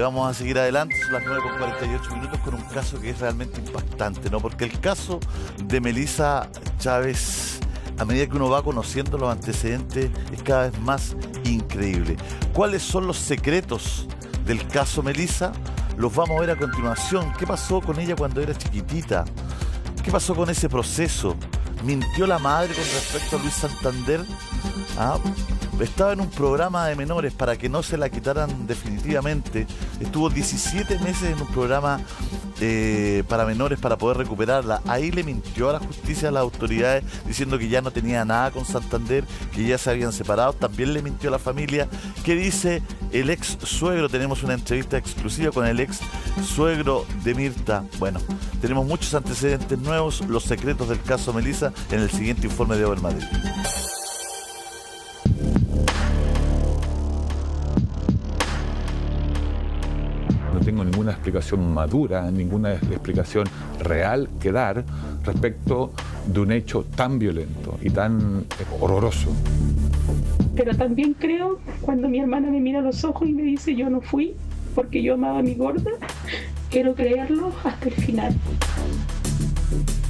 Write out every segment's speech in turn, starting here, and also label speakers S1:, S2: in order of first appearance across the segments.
S1: Vamos a seguir adelante, son las 9:48 con un caso que es realmente impactante, ¿no? Porque el caso de Melissa Chávez, a medida que uno va conociendo los antecedentes, es cada vez más increíble. ¿Cuáles son los secretos del caso Melissa? Los vamos a ver a continuación. ¿Qué pasó con ella cuando era chiquitita? ¿Qué pasó con ese proceso? ¿Mintió la madre con respecto a Luis Santander? Estaba en un programa de menores para que no se la quitaran definitivamente. Estuvo 17 meses en un programa para menores para poder recuperarla. Ahí le mintió a la justicia, a las autoridades, diciendo que ya no tenía nada con Santander, que ya se habían separado. También le mintió a la familia. ¿Qué dice el ex suegro? Tenemos una entrevista exclusiva con el ex suegro de Mirta. Bueno, tenemos muchos antecedentes nuevos, los secretos del caso Melissa, en el siguiente informe de Over Madrid.
S2: No tengo ninguna explicación madura, ninguna explicación real que dar respecto de un hecho tan violento y tan horroroso.
S3: Pero también creo, cuando mi hermana me mira a los ojos y me dice yo no fui porque yo amaba a mi gorda, quiero creerlo hasta el final.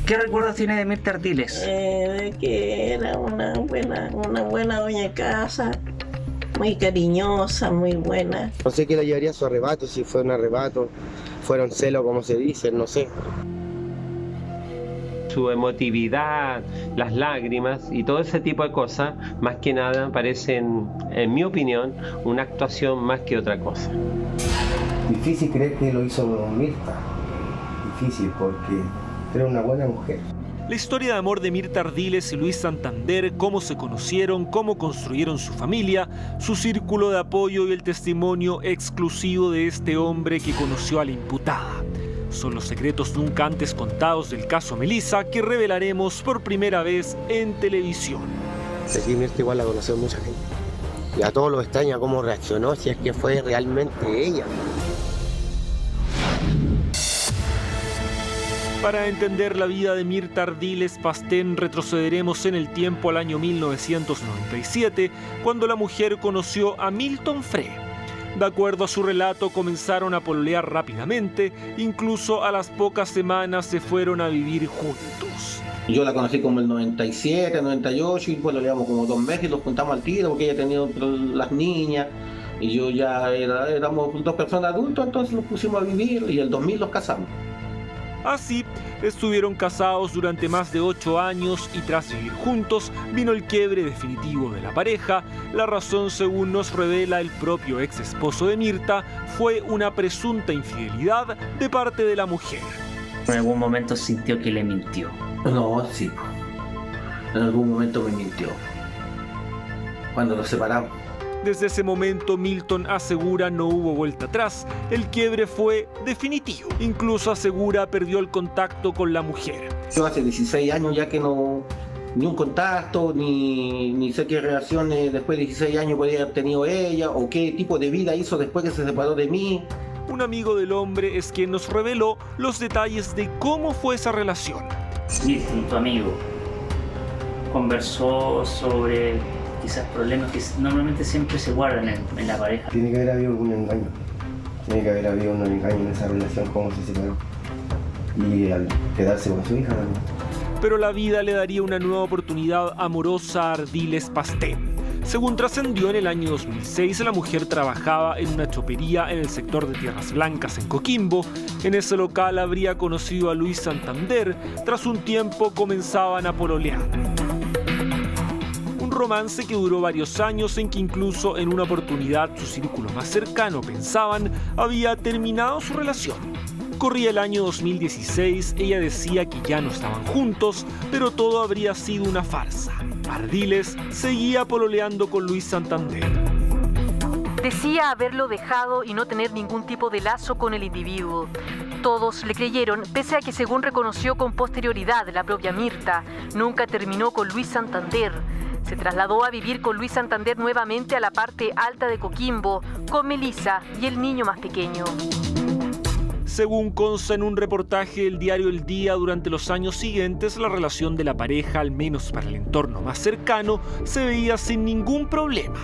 S4: ¿Qué recuerdos tiene de Mirta Ardiles?
S5: De que era una buena dueña de casa, muy cariñosa, muy buena.
S6: No sé qué la llevaría a su arrebato, si fue un arrebato, fueron celos como se dice, no sé.
S7: Su emotividad, las lágrimas y todo ese tipo de cosas, más que nada parecen, en mi opinión, una actuación más que otra cosa.
S6: Difícil creer que lo hizo Mirta, difícil porque era una buena mujer.
S8: La historia de amor de Mirta Ardiles y Luis Santander, cómo se conocieron, cómo construyeron su familia, su círculo de apoyo y el testimonio exclusivo de este hombre que conoció a la imputada. Son los secretos nunca antes contados del caso Melissa que revelaremos por primera vez en televisión.
S6: Aquí Mirta igual la conoció mucha gente. Y a todos los extraña cómo reaccionó, si es que fue realmente ella.
S8: Para entender la vida de Mirta Ardiles Pastén, retrocederemos en el tiempo al año 1997, cuando la mujer conoció a Milton Frey. De acuerdo a su relato, comenzaron a pololear rápidamente, incluso a las pocas semanas se fueron a vivir juntos.
S9: Yo la conocí como el 97, 98, y pues lo llevamos como 2 meses y los juntamos al tiro porque ella tenía las niñas y yo ya éramos 2 personas adultas, entonces los pusimos a vivir y el 2000 los casamos.
S8: Así, estuvieron casados durante más de 8 años y tras vivir juntos vino el quiebre definitivo de la pareja. La razón, según nos revela el propio ex esposo de Mirta, fue una presunta infidelidad de parte de la mujer.
S4: ¿En algún momento sintió que le mintió?
S9: No, sí. En algún momento me mintió. Cuando nos separamos.
S8: Desde ese momento, Milton asegura no hubo vuelta atrás. El quiebre fue definitivo. Incluso asegura perdió el contacto con la mujer.
S9: Yo hace 16 años ya que no, ni un contacto, ni sé qué relaciones después de 16 años podría haber tenido ella o qué tipo de vida hizo después que se separó de mí.
S8: Un amigo del hombre es quien nos reveló los detalles de cómo fue esa relación.
S4: Milton, tu amigo, conversó sobre quizás problemas que normalmente siempre se guardan en la pareja.
S6: Tiene que haber habido algún engaño. Tiene que haber habido un engaño en esa relación, cómo se separó. Y al quedarse con su hija también.
S8: Pero la vida le daría una nueva oportunidad amorosa a Ardiles Pastén. Según trascendió, en el año 2006, la mujer trabajaba en una chopería en el sector de Tierras Blancas, en Coquimbo. En ese local habría conocido a Luis Santander. Tras un tiempo comenzaban a pololear. Un romance que duró varios años, en que incluso en una oportunidad su círculo más cercano pensaban había terminado su relación. Corría el año 2016, ella decía que ya no estaban juntos, pero todo habría sido una farsa. Ardiles seguía pololeando con Luis Santander.
S10: Decía haberlo dejado y no tener ningún tipo de lazo con el individuo. Todos le creyeron, pese a que, según reconoció con posterioridad la propia Mirta, nunca terminó con Luis Santander. Se trasladó a vivir con Luis Santander nuevamente a la parte alta de Coquimbo, con Melissa y el niño más pequeño.
S8: Según consta en un reportaje del diario El Día, durante los años siguientes la relación de la pareja, al menos para el entorno más cercano, se veía sin ningún problema.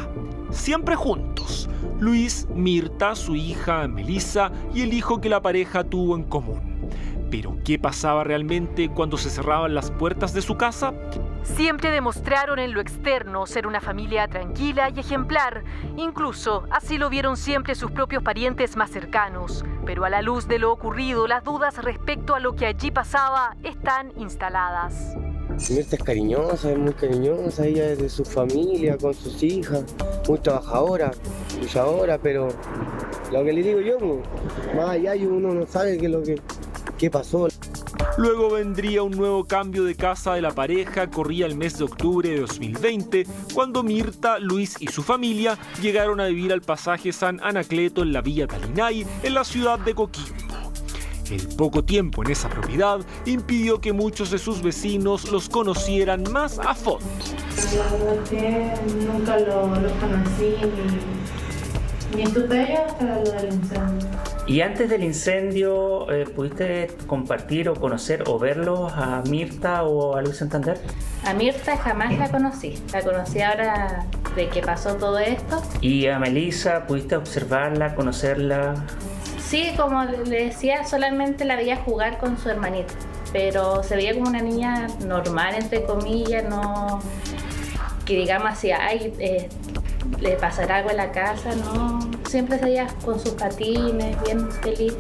S8: Siempre juntos. Luis, Mirta, su hija Melissa y el hijo que la pareja tuvo en común. Pero, ¿qué pasaba realmente cuando se cerraban las puertas de su casa?
S10: Siempre demostraron en lo externo ser una familia tranquila y ejemplar. Incluso así lo vieron siempre sus propios parientes más cercanos. Pero a la luz de lo ocurrido, las dudas respecto a lo que allí pasaba están instaladas.
S6: Mirta es muy cariñosa, ella es de su familia, con sus hijas, muy trabajadora, luchadora, pero lo que le digo yo, más allá uno no sabe qué pasó.
S8: Luego vendría un nuevo cambio de casa de la pareja, corría el mes de octubre de 2020, cuando Mirta, Luis y su familia llegaron a vivir al pasaje San Anacleto en la Villa Talinay, en la ciudad de Coquimbo. El poco tiempo en esa propiedad impidió que muchos de sus vecinos los conocieran más a fondo.
S11: La verdad es que nunca los conocí ni estuve hasta lo del incendio.
S4: ¿Y antes del incendio pudiste compartir o conocer o verlos a Mirta o a Luis Santander?
S11: A Mirta jamás la conocí ahora de que pasó todo esto.
S4: ¿Y a Melissa pudiste observarla, conocerla?
S11: Sí, como le decía, solamente la veía jugar con su hermanita, pero se veía como una niña normal, entre comillas, no que digamos así, le pasará algo en la casa, no, siempre se veía con sus patines, bien feliz.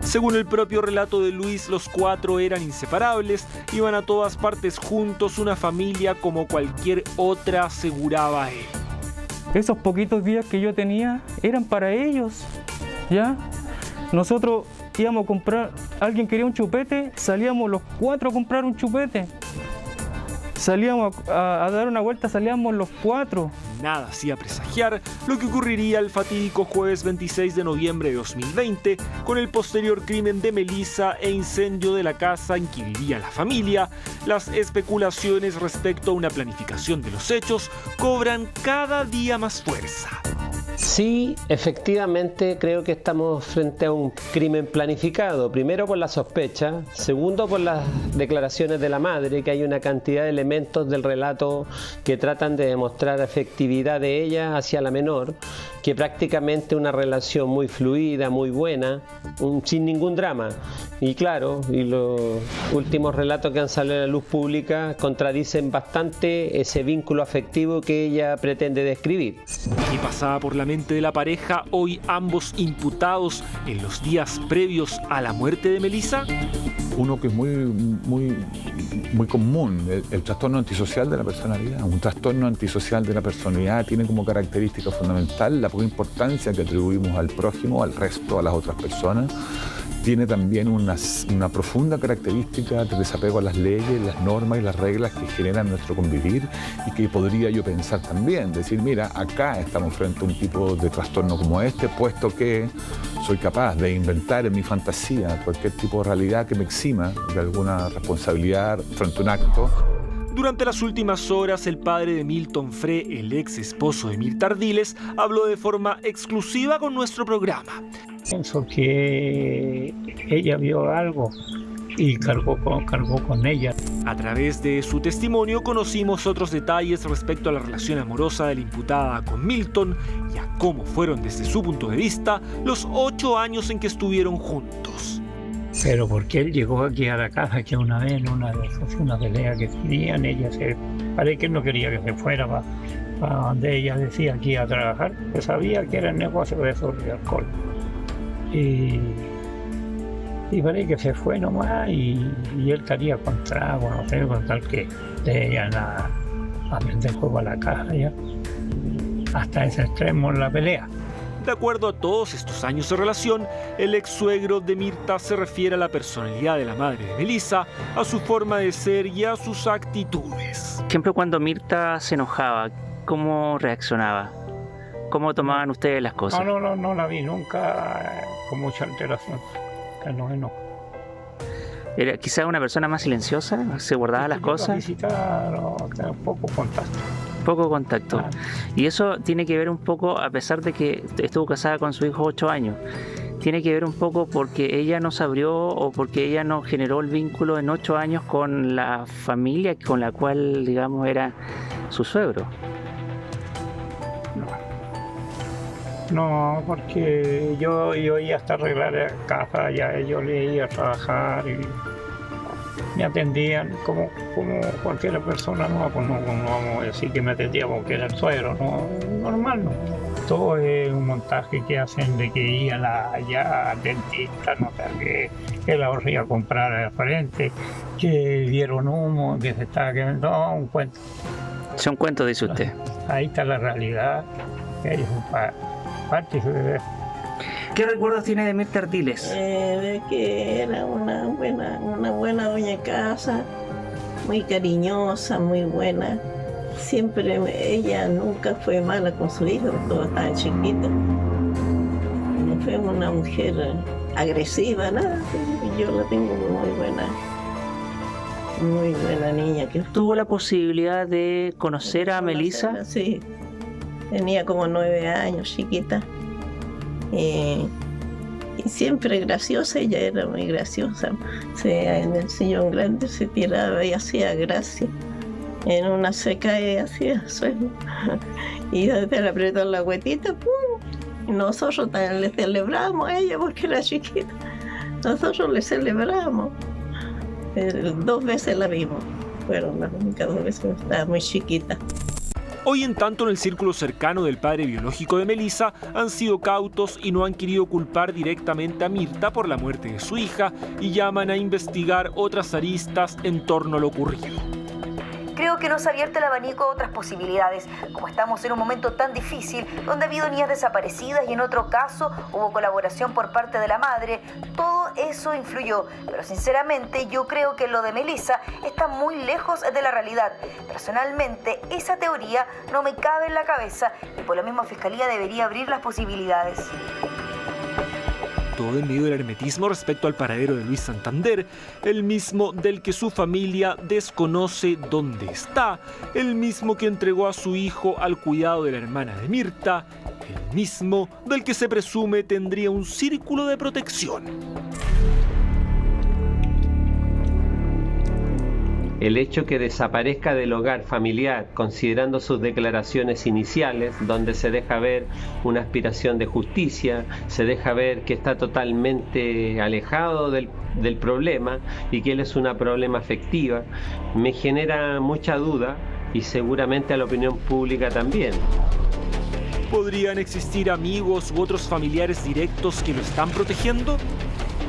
S8: Según el propio relato de Luis, los cuatro eran inseparables, iban a todas partes juntos, una familia como cualquier otra, aseguraba él.
S12: Esos poquitos días que yo tenía eran para ellos, ¿ya? Nosotros íbamos a comprar, alguien quería un chupete, salíamos los cuatro a comprar un chupete. Salíamos a dar una vuelta, salíamos los cuatro.
S8: Nada hacía presagiar lo que ocurriría el fatídico jueves 26 de noviembre de 2020 con el posterior crimen de Melissa e incendio de la casa en que vivía la familia. Las especulaciones respecto a una planificación de los hechos cobran cada día más fuerza.
S7: Sí, efectivamente creo que estamos frente a un crimen planificado. Primero por la sospecha, segundo por las declaraciones de la madre, que hay una cantidad de elementos del relato que tratan de demostrar afectividad de ella hacia la menor, que prácticamente una relación muy fluida, muy buena, sin ningún drama. Y claro, y los últimos relatos que han salido a la luz pública contradicen bastante ese vínculo afectivo que ella pretende describir.
S8: ¿Qué pasaba por la mente de la pareja, hoy ambos imputados en los días previos a la muerte de Melissa?
S2: Uno que es muy común, el trastorno antisocial de la personalidad. Un trastorno antisocial de la personalidad tiene como característica fundamental la poca importancia que atribuimos al prójimo, al resto, a las otras personas. Tiene también una profunda característica de desapego a las leyes, las normas y las reglas que generan nuestro convivir, y que podría yo pensar también, decir, mira, acá estamos frente a un tipo de trastorno como este, puesto que soy capaz de inventar en mi fantasía cualquier tipo de realidad que me exima de alguna responsabilidad frente a un acto.
S8: Durante las últimas horas, el padre de Milton Frey, el ex esposo de Mirta Ardiles, habló de forma exclusiva con nuestro programa.
S13: Pienso que ella vio algo y cargó con ella.
S8: A través de su testimonio conocimos otros detalles respecto a la relación amorosa de la imputada con Milton y a cómo fueron desde su punto de vista los 8 años en que estuvieron juntos.
S13: Pero porque él llegó aquí a la casa, que una vez en una pelea que tenían, parece que él no quería que se fuera para donde ella decía que iba a trabajar, que sabía que era el negocio de sobre alcohol. Y parece que se fue nomás y él estaría con trago, no sé, con tal que le iban a prender fuego a la casa ya. Hasta ese extremo en la pelea.
S8: De acuerdo a todos estos años de relación, el ex suegro de Mirta se refiere a la personalidad de la madre de Melissa, a su forma de ser y a sus actitudes.
S4: Por ejemplo, cuando Mirta se enojaba, ¿cómo reaccionaba? ¿Cómo tomaban ustedes las cosas?
S13: No la vi nunca con mucha alteración. No.
S4: ¿Era quizás una persona más silenciosa? ¿Se guardaba las cosas?
S13: Poco contacto.
S4: Poco contacto. Y eso tiene que ver un poco, a pesar de que estuvo casada con su hijo 8 años, tiene que ver un poco porque ella no se abrió o porque ella no generó el vínculo en 8 años con la familia con la cual, digamos, era su suegro.
S13: No, porque yo iba hasta arreglar la casa, ya yo le iba a trabajar y me atendían como cualquier persona, no vamos a decir que me atendía porque era el suegro, no, normal, no. Todo es un montaje que hacen de que iban allá al dentista, no sé, que la iba a comprar al frente, que dieron humo, que se estaba quemando, no, un cuento.
S4: Son cuentos, dice usted.
S13: Ahí está la realidad, ellos son parte de eso.
S4: ¿Qué recuerdos tiene de Mirta Ardiles?
S5: De que era una buena doña de casa, muy cariñosa, muy buena. Siempre ella nunca fue mala con su hijo, todos estaban chiquitos. No fue una mujer agresiva, nada. Yo la tengo muy buena niña.
S4: ¿Tuvo la posibilidad de conocer a Melissa?
S5: Sí, tenía como 9 años, chiquita. Y siempre graciosa, ella era muy graciosa. En el sillón grande se tiraba y hacía gracia. En una se cae y hacía suelo. Y desde le apretó la huetita, ¡pum! Y nosotros también le celebramos a ella porque era chiquita. Nosotros le celebramos. 2 veces la vimos. Fueron las únicas 2 veces, estaba muy chiquita.
S8: Hoy en tanto, en el círculo cercano del padre biológico de Melissa han sido cautos y no han querido culpar directamente a Mirta por la muerte de su hija y llaman a investigar otras aristas en torno a lo ocurrido.
S14: Creo que nos ha abierto el abanico a otras posibilidades, como estamos en un momento tan difícil, donde ha habido niñas desaparecidas y en otro caso hubo colaboración por parte de la madre. Todo eso influyó, pero sinceramente yo creo que lo de Melissa está muy lejos de la realidad. Personalmente, esa teoría no me cabe en la cabeza y por lo mismo Fiscalía debería abrir las posibilidades.
S8: Todo en medio del hermetismo respecto al paradero de Luis Santander, el mismo del que su familia desconoce dónde está, el mismo que entregó a su hijo al cuidado de la hermana de Mirta, el mismo del que se presume tendría un círculo de protección.
S7: El hecho que desaparezca del hogar familiar, considerando sus declaraciones iniciales, donde se deja ver una aspiración de justicia, se deja ver que está totalmente alejado del problema y que él es una problema afectiva, me genera mucha duda y seguramente a la opinión pública también.
S8: ¿Podrían existir amigos u otros familiares directos que lo están protegiendo?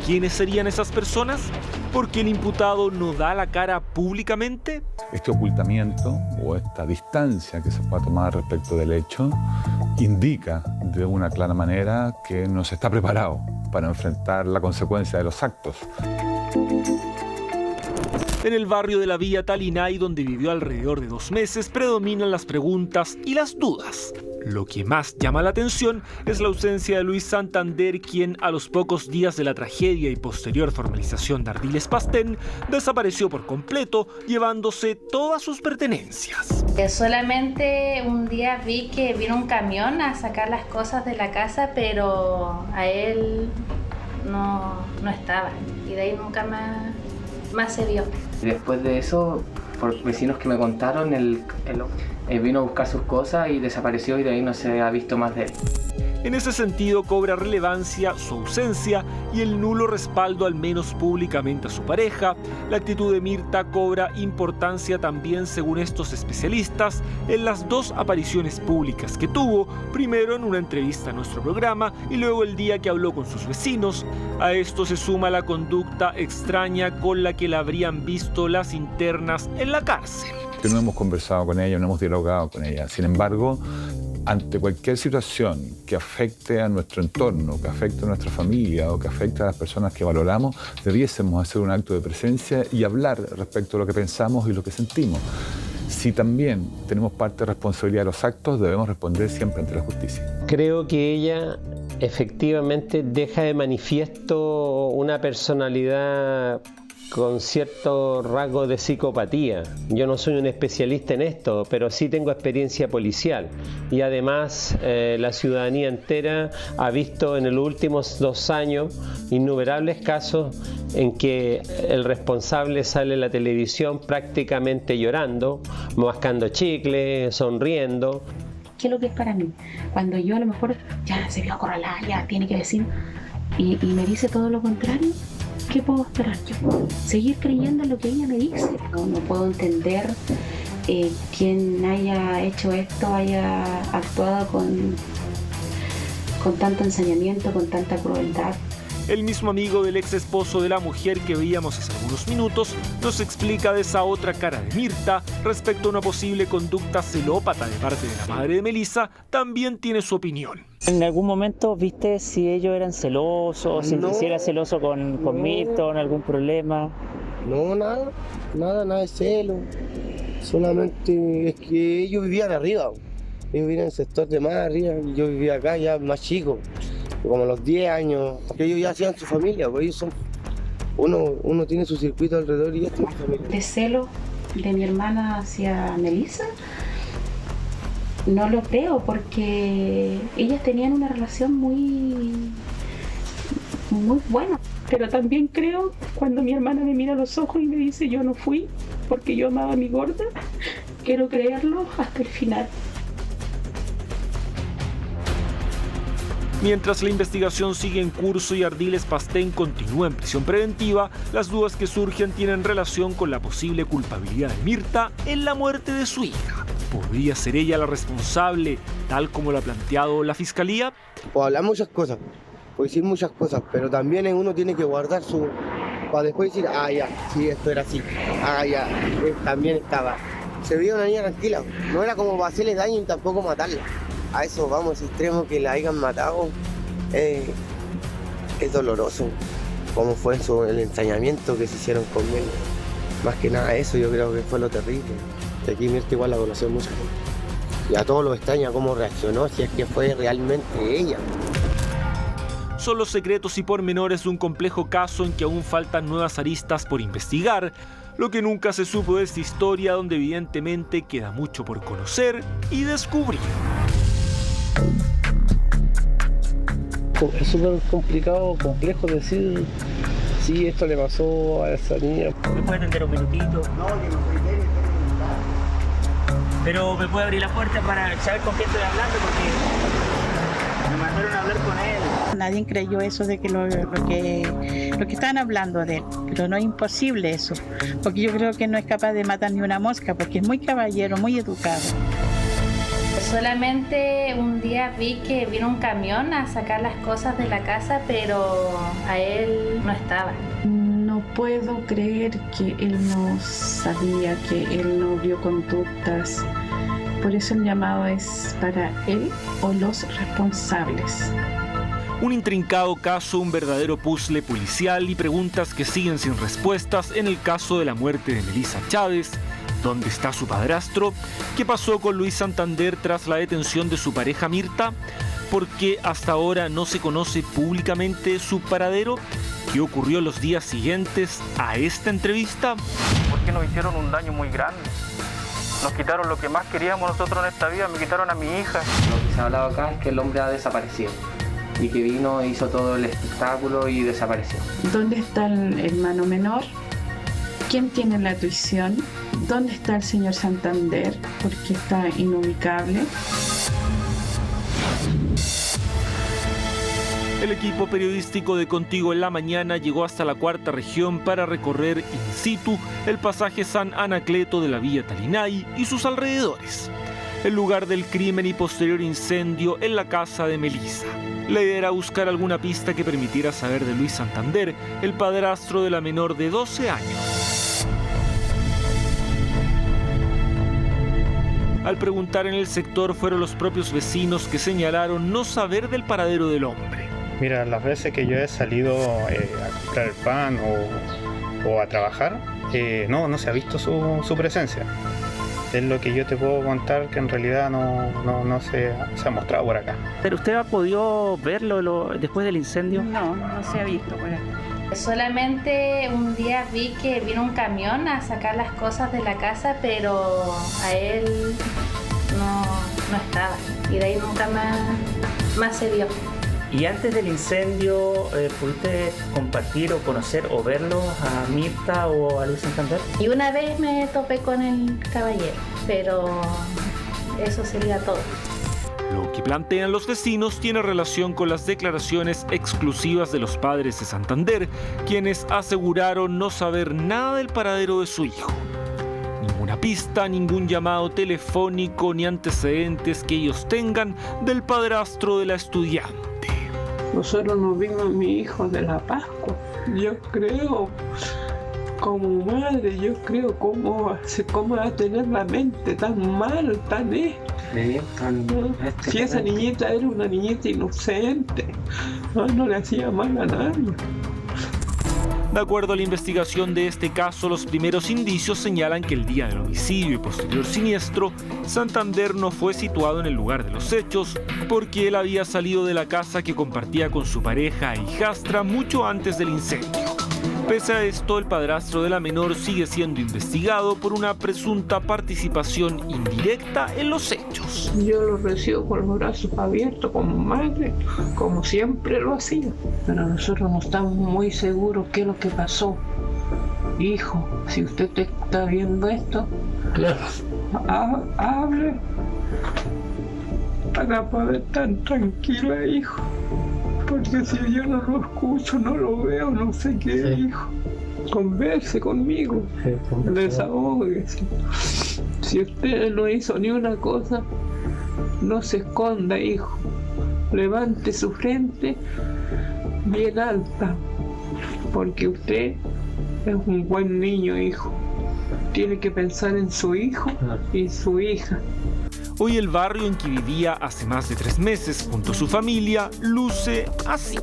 S8: ¿Quiénes serían esas personas? ¿Por qué el imputado no da la cara públicamente?
S2: Este ocultamiento o esta distancia que se pueda tomar respecto del hecho indica de una clara manera que no se está preparado para enfrentar la consecuencia de los actos.
S8: En el barrio de la Villa Talinay, donde vivió alrededor de 2 meses, predominan las preguntas y las dudas. Lo que más llama la atención es la ausencia de Luis Santander, quien a los pocos días de la tragedia y posterior formalización de Ardiles Pastén desapareció por completo, llevándose todas sus pertenencias.
S11: Solamente un día vi que vino un camión a sacar las cosas de la casa, pero a él no estaba y de ahí nunca más se vio.
S15: Después de eso, por vecinos que me contaron, él vino a buscar sus cosas y desapareció y de ahí no se ha visto más de él.
S8: En ese sentido cobra relevancia su ausencia y el nulo respaldo, al menos públicamente, a su pareja. La actitud de Mirta cobra importancia también, según estos especialistas, en las 2 apariciones públicas que tuvo, primero en una entrevista a nuestro programa y luego el día que habló con sus vecinos. A esto se suma la conducta extraña con la que la habrían visto las internas en la cárcel.
S2: Que no hemos conversado con ella, no hemos dialogado con ella. Sin embargo, ante cualquier situación que afecte a nuestro entorno, que afecte a nuestra familia o que afecte a las personas que valoramos, debiésemos hacer un acto de presencia y hablar respecto a lo que pensamos y lo que sentimos. Si también tenemos parte de responsabilidad de los actos, debemos responder siempre ante la justicia.
S7: Creo que ella efectivamente deja de manifiesto una personalidad con cierto rasgo de psicopatía. Yo no soy un especialista en esto, pero sí tengo experiencia policial y además la ciudadanía entera ha visto en los últimos 2 años innumerables casos en que el responsable sale en la televisión prácticamente llorando, mascando chicle, sonriendo.
S3: qué es lo que es para mí. Cuando yo a lo mejor ya se vio acorralada, ya tiene que decir, y me dice todo lo contrario, ¿qué puedo esperar yo? Seguir creyendo en lo que ella me dice. No puedo entender quien haya hecho esto, haya actuado con tanto ensañamiento, con tanta crueldad.
S8: El mismo amigo del ex esposo de la mujer que veíamos hace algunos minutos nos explica de esa otra cara de Mirta respecto a una posible conducta celópata de parte de la madre de Melissa. También tiene su opinión.
S4: ¿En algún momento viste si ellos eran celosos, si era celoso con Milton, algún problema?
S6: No, nada de celo. Solamente es que ellos vivían arriba. Ellos vivían en el sector de más arriba y yo vivía acá ya más chico. Como a los 10 años, porque ellos ya hacían su familia, pues ellos son, uno tiene su circuito alrededor y ya tiene su familia.
S3: De celo de mi hermana hacia Melissa, no lo creo, porque ellas tenían una relación muy buena. Pero también creo, cuando mi hermana me mira a los ojos y me dice yo no fui, porque yo amaba a mi gorda, quiero creerlo hasta el final.
S8: Mientras la investigación sigue en curso y Ardiles Pastén continúa en prisión preventiva, las dudas que surgen tienen relación con la posible culpabilidad de Mirta en la muerte de su hija. ¿Podría ser ella la responsable, tal como lo ha planteado la fiscalía?
S6: Puedo hablar muchas cosas, puedo decir muchas cosas, pero también uno tiene que guardar su... para después decir, ya, sí, esto era así, ya, también estaba. Se veía una niña tranquila, no era como para hacerle daño y tampoco matarla. A eso vamos, extremo que la hayan matado, es doloroso, como fue el ensañamiento que se hicieron conmigo. Más que nada eso yo creo que fue lo terrible. Y aquí Mirta igual la conoció mucha gente. Y a todos los extraña cómo reaccionó, si es que fue realmente ella.
S8: Son los secretos y pormenores de un complejo caso en que aún faltan nuevas aristas por investigar. Lo que nunca se supo de esta historia, donde evidentemente queda mucho por conocer y descubrir.
S16: Es súper complicado, complejo decir si esto le pasó a esa niña.
S4: ¿Me puede atender un minutito?
S6: No, que no soy de
S4: Pero me puede abrir la puerta para saber con quién estoy hablando, porque me mandaron a hablar con él.
S17: Nadie creyó eso de que lo que estaban hablando de él, pero no es imposible eso, porque yo creo que no es capaz de matar ni una mosca, porque es muy caballero, muy educado.
S11: Solamente un día vi que vino un camión a sacar las cosas de la casa, pero a él no estaba.
S3: No puedo creer que él no sabía, que él no vio conductas. Por eso el llamado es para él o los responsables.
S8: Un intrincado caso, un verdadero puzzle policial y preguntas que siguen sin respuestas en el caso de la muerte de Melissa Chávez. ¿Dónde está su padrastro? ¿Qué pasó con Luis Santander tras la detención de su pareja Mirta? ¿Por qué hasta ahora no se conoce públicamente su paradero? ¿Qué ocurrió los días siguientes a esta entrevista?
S18: Porque nos hicieron un daño muy grande. Nos quitaron lo que más queríamos nosotros en esta vida, me quitaron a mi hija.
S15: Lo que se ha hablado acá es que el hombre ha desaparecido y que vino, hizo todo el espectáculo y desapareció.
S3: ¿Dónde está el hermano menor? ¿Quién tiene la tuición? ¿Dónde está el señor Santander? Porque está inubicable.
S8: El equipo periodístico de Contigo en la Mañana llegó hasta la Cuarta Región para recorrer in situ el pasaje San Anacleto de la Villa Talinay y sus alrededores, el lugar del crimen y posterior incendio en la casa de Melissa. La idea era buscar alguna pista que permitiera saber de Luis Santander, el padrastro de la menor de 12 años. Al preguntar en el sector, fueron los propios vecinos que señalaron no saber del paradero del hombre.
S18: Mira, las veces que yo he salido a comprar el pan o a trabajar, no se ha visto su presencia. Es lo que yo te puedo contar, que en realidad no se ha mostrado por acá.
S4: ¿Pero usted ha podido verlo después del incendio?
S17: No se ha visto por acá.
S11: Solamente un día vi que vino un camión a sacar las cosas de la casa, pero a él no estaba. Y de ahí nunca más se vio.
S4: ¿Y antes del incendio pudiste compartir o conocer o verlo a Mirta o a Luis Santander?
S11: Y una vez me topé con el caballero, pero eso sería todo.
S8: plantean los vecinos tiene relación con las declaraciones exclusivas de los padres de Santander, quienes aseguraron no saber nada del paradero de su hijo. Ninguna pista, ningún llamado telefónico ni antecedentes que ellos tengan del padrastro de la estudiante.
S19: Nosotros nos vimos a mi hijo de la Pascua. Yo creo, como madre, cómo va a tener la mente tan mal, tan si esa niñita era una niñita inocente, no le hacía mal a nadie.
S8: De acuerdo a la investigación de este caso, los primeros indicios señalan que el día del homicidio y posterior siniestro, Santander no fue situado en el lugar de los hechos porque él había salido de la casa que compartía con su pareja e hijastra mucho antes del incendio. Pese a esto, el padrastro de la menor sigue siendo investigado por una presunta participación indirecta en los hechos.
S19: Yo lo recibo con los brazos abiertos como madre, como siempre lo hacía. Pero nosotros no estamos muy seguros qué es lo que pasó. Hijo, si usted está viendo esto, claro, hable para poder estar tranquila, hijo. Porque si yo no lo escucho, no lo veo, no sé qué, hijo. Converse conmigo, desahóguese. Si usted no hizo ni una cosa, no se esconda, hijo. Levante su frente bien alta, porque usted es un buen niño, hijo. Tiene que pensar en su hijo y su hija.
S8: Hoy el barrio en que vivía hace más de 3 meses junto a su familia luce así.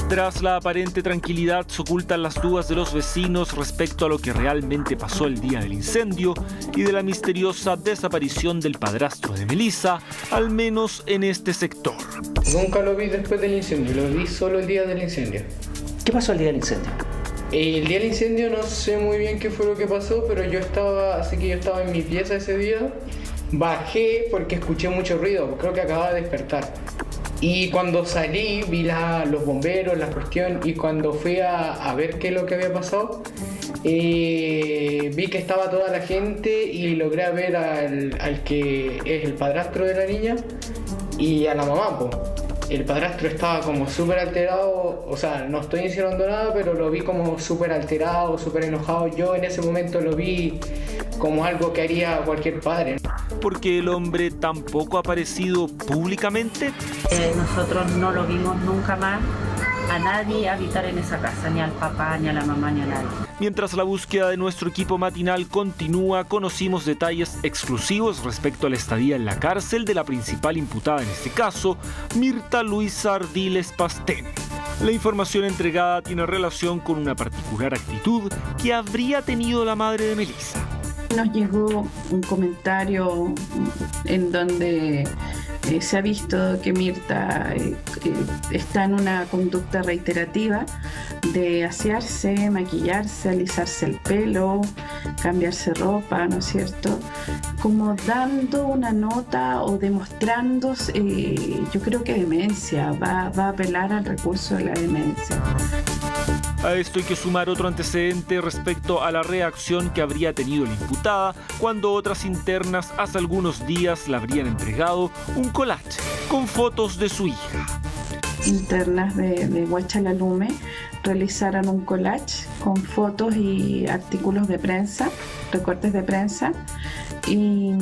S8: Tras la aparente tranquilidad se ocultan las dudas de los vecinos respecto a lo que realmente pasó el día del incendio y de la misteriosa desaparición del padrastro de Melissa, al menos en este sector.
S15: Nunca lo vi después del incendio, lo vi solo el día del incendio.
S4: ¿Qué pasó el día del incendio?
S15: El día del incendio no sé muy bien qué fue lo que pasó, pero yo estaba en mi pieza ese día. Bajé porque escuché mucho ruido, creo que acababa de despertar. Y cuando salí vi los bomberos, la cuestión, y cuando fui a ver qué es lo que había pasado, vi que estaba toda la gente y logré ver al que es el padrastro de la niña y a la mamá, po. El padrastro estaba como súper alterado, o sea, no estoy insinuando nada, pero lo vi como súper alterado, súper enojado. Yo en ese momento lo vi como algo que haría cualquier padre.
S8: ¿Por qué el hombre tampoco ha aparecido públicamente?
S20: Nosotros no lo vimos nunca más a nadie habitar en esa casa, ni al papá, ni a la mamá, ni a nadie.
S8: Mientras la búsqueda de nuestro equipo matinal continúa, conocimos detalles exclusivos respecto a la estadía en la cárcel de la principal imputada en este caso, Mirta Luisa Ardiles Pastén. La información entregada tiene relación con una particular actitud que habría tenido la madre de Melissa.
S3: Nos llegó un comentario en donde se ha visto que Mirta está en una conducta reiterativa de asearse, maquillarse, alisarse el pelo, cambiarse ropa, ¿no es cierto? Como dando una nota o demostrando, yo creo que demencia, va a apelar al recurso de la demencia.
S8: A esto hay que sumar otro antecedente respecto a la reacción que habría tenido la imputada cuando otras internas hace algunos días le habrían entregado un collage con fotos de su hija.
S3: Internas de Huachalalume realizaron un collage con fotos y artículos de prensa, recortes de prensa, y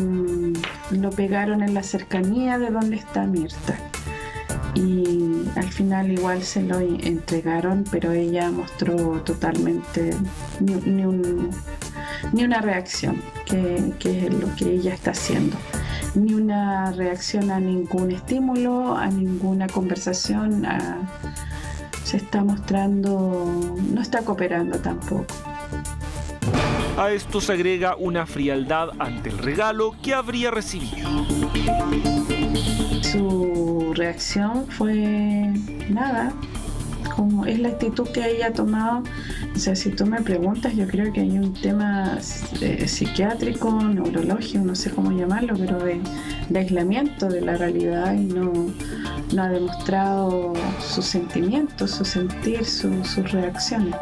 S3: lo pegaron en la cercanía de donde está Mirta. Y al final igual se lo entregaron, pero ella mostró totalmente ni una reacción, que es lo que ella está haciendo, ni una reacción a ningún estímulo, a ninguna conversación, se está mostrando, no está cooperando tampoco.
S8: A esto se agrega una frialdad ante el regalo que habría recibido.
S3: Su reacción fue nada, como es la actitud que ella ha tomado. O sea, si tú me preguntas, yo creo que hay un tema psiquiátrico, neurológico, no sé cómo llamarlo, pero de aislamiento de la realidad, y no ha demostrado sus sentimientos, su sentir, sus reacciones.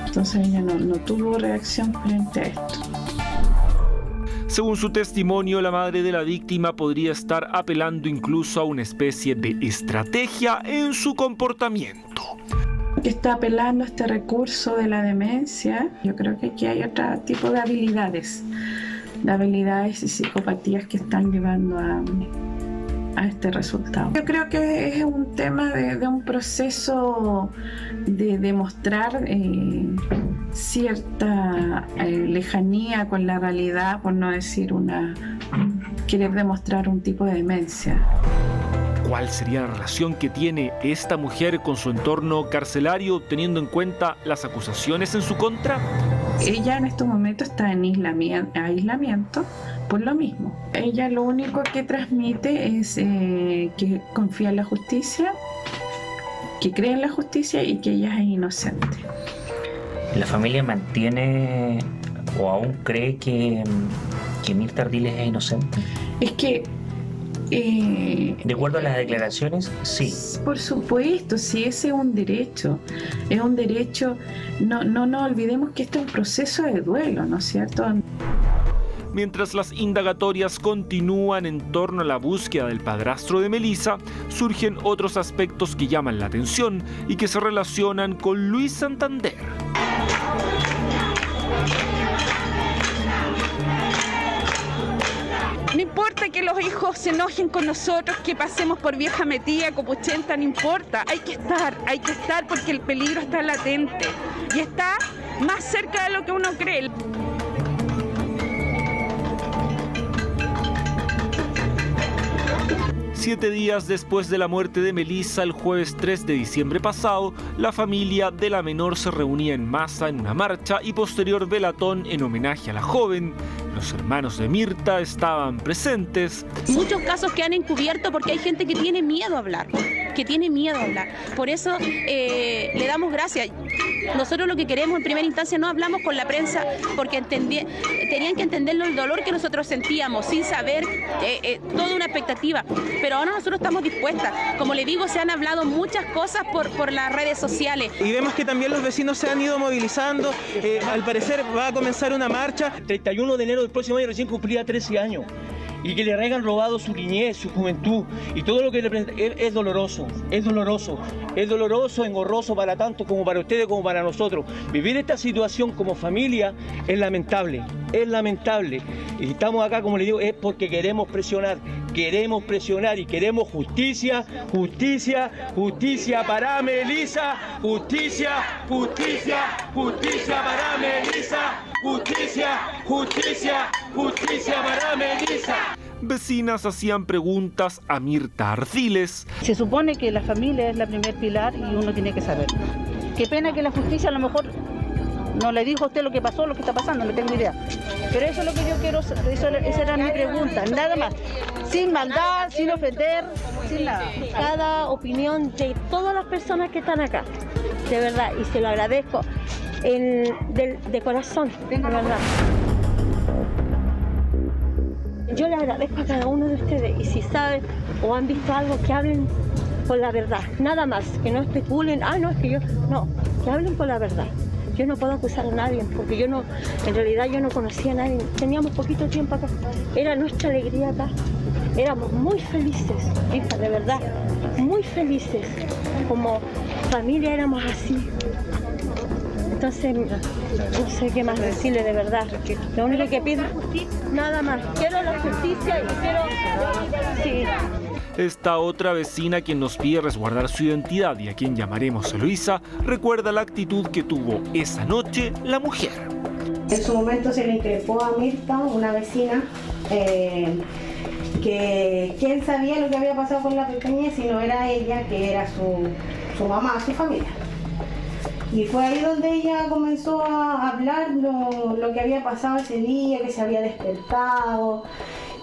S3: Entonces ella no tuvo reacción frente a esto.
S8: Según su testimonio, la madre de la víctima podría estar apelando incluso a una especie de estrategia en su comportamiento.
S17: Que está apelando a este recurso de la demencia. Yo creo que aquí hay otro tipo de habilidades y psicopatías que están llevando a este resultado. Yo creo que es un tema de un proceso de demostrar cierta lejanía con la realidad, por no decir querer demostrar un tipo de demencia.
S8: ¿Cuál sería la relación que tiene esta mujer con su entorno carcelario, teniendo en cuenta las acusaciones en su contra?
S17: Ella en estos momentos está en aislamiento por lo mismo. Ella lo único que transmite es que confía en la justicia, que cree en la justicia y que ella es inocente.
S4: ¿La familia mantiene o aún cree que Mirta Ardiles es inocente?
S17: Es que
S4: de acuerdo a las declaraciones, sí.
S17: Por supuesto, sí, ese es un derecho. Es un derecho. No nos olvidemos que este es un proceso de duelo, ¿no es cierto?
S8: Mientras las indagatorias continúan en torno a la búsqueda del padrastro de Melissa, surgen otros aspectos que llaman la atención y que se relacionan con Luis Santander.
S21: No importa que los hijos se enojen con nosotros, que pasemos por vieja metida, copuchenta, no importa. Hay que estar porque el peligro está latente y está más cerca de lo que uno cree.
S8: Siete días después de la muerte de Melissa, el jueves 3 de diciembre pasado, la familia de la menor se reunía en masa en una marcha y posterior velatón en homenaje a la joven. Los hermanos de Mirta estaban presentes.
S21: Muchos casos que han encubierto porque hay gente que tiene miedo a hablar, Por eso le damos gracias. Nosotros lo que queremos en primera instancia no hablamos con la prensa porque tenían que entender el dolor que nosotros sentíamos sin saber toda una expectativa. Pero ahora nosotros estamos dispuestas. Como le digo, se han hablado muchas cosas por las redes sociales.
S22: Y vemos que también los vecinos se han ido movilizando. Al parecer va a comenzar una marcha. 31 de enero del próximo año recién cumplía 13 años. Y que le hayan robado su niñez, su juventud y todo lo que representa es doloroso, engorroso para tanto como para ustedes como para nosotros. Vivir esta situación como familia es lamentable. Y estamos acá, como le digo, es porque queremos presionar y queremos justicia para Melissa, justicia para Melissa. Justicia para Melissa.
S8: Vecinas hacían preguntas a Mirta Ardiles.
S23: Se supone que la familia es la primer pilar y uno tiene que saber. Qué pena que la justicia a lo mejor no le dijo a usted lo que pasó, lo que está pasando, no tengo idea. Pero eso es lo que yo quiero, esa era mi pregunta, nada más. Sin maldad, sin ofender, sin nada.
S24: Cada opinión de todas las personas que están acá, de verdad, y se lo agradezco de corazón, de verdad. Yo le agradezco a cada uno de ustedes y si saben o han visto algo, que hablen con la verdad, nada más, que no especulen, que hablen con la verdad. Yo no puedo acusar a nadie porque en realidad yo no conocía a nadie, teníamos poquito tiempo acá, era nuestra alegría acá, éramos muy felices, hija, de verdad, muy felices, como familia éramos así. Entonces, no sé qué más decirle de verdad. Lo único que pido es justicia, nada más. Quiero la justicia y quiero... Sí.
S8: Esta otra vecina, quien nos pide resguardar su identidad y a quien llamaremos Eloísa, recuerda la actitud que tuvo esa noche la mujer.
S25: En su momento se le increpó a Mirta, una vecina, que quién sabía lo que había pasado con la pequeña si no era ella, que era su mamá, su familia. Y fue ahí donde ella comenzó a hablar lo que había pasado ese día, que se había despertado,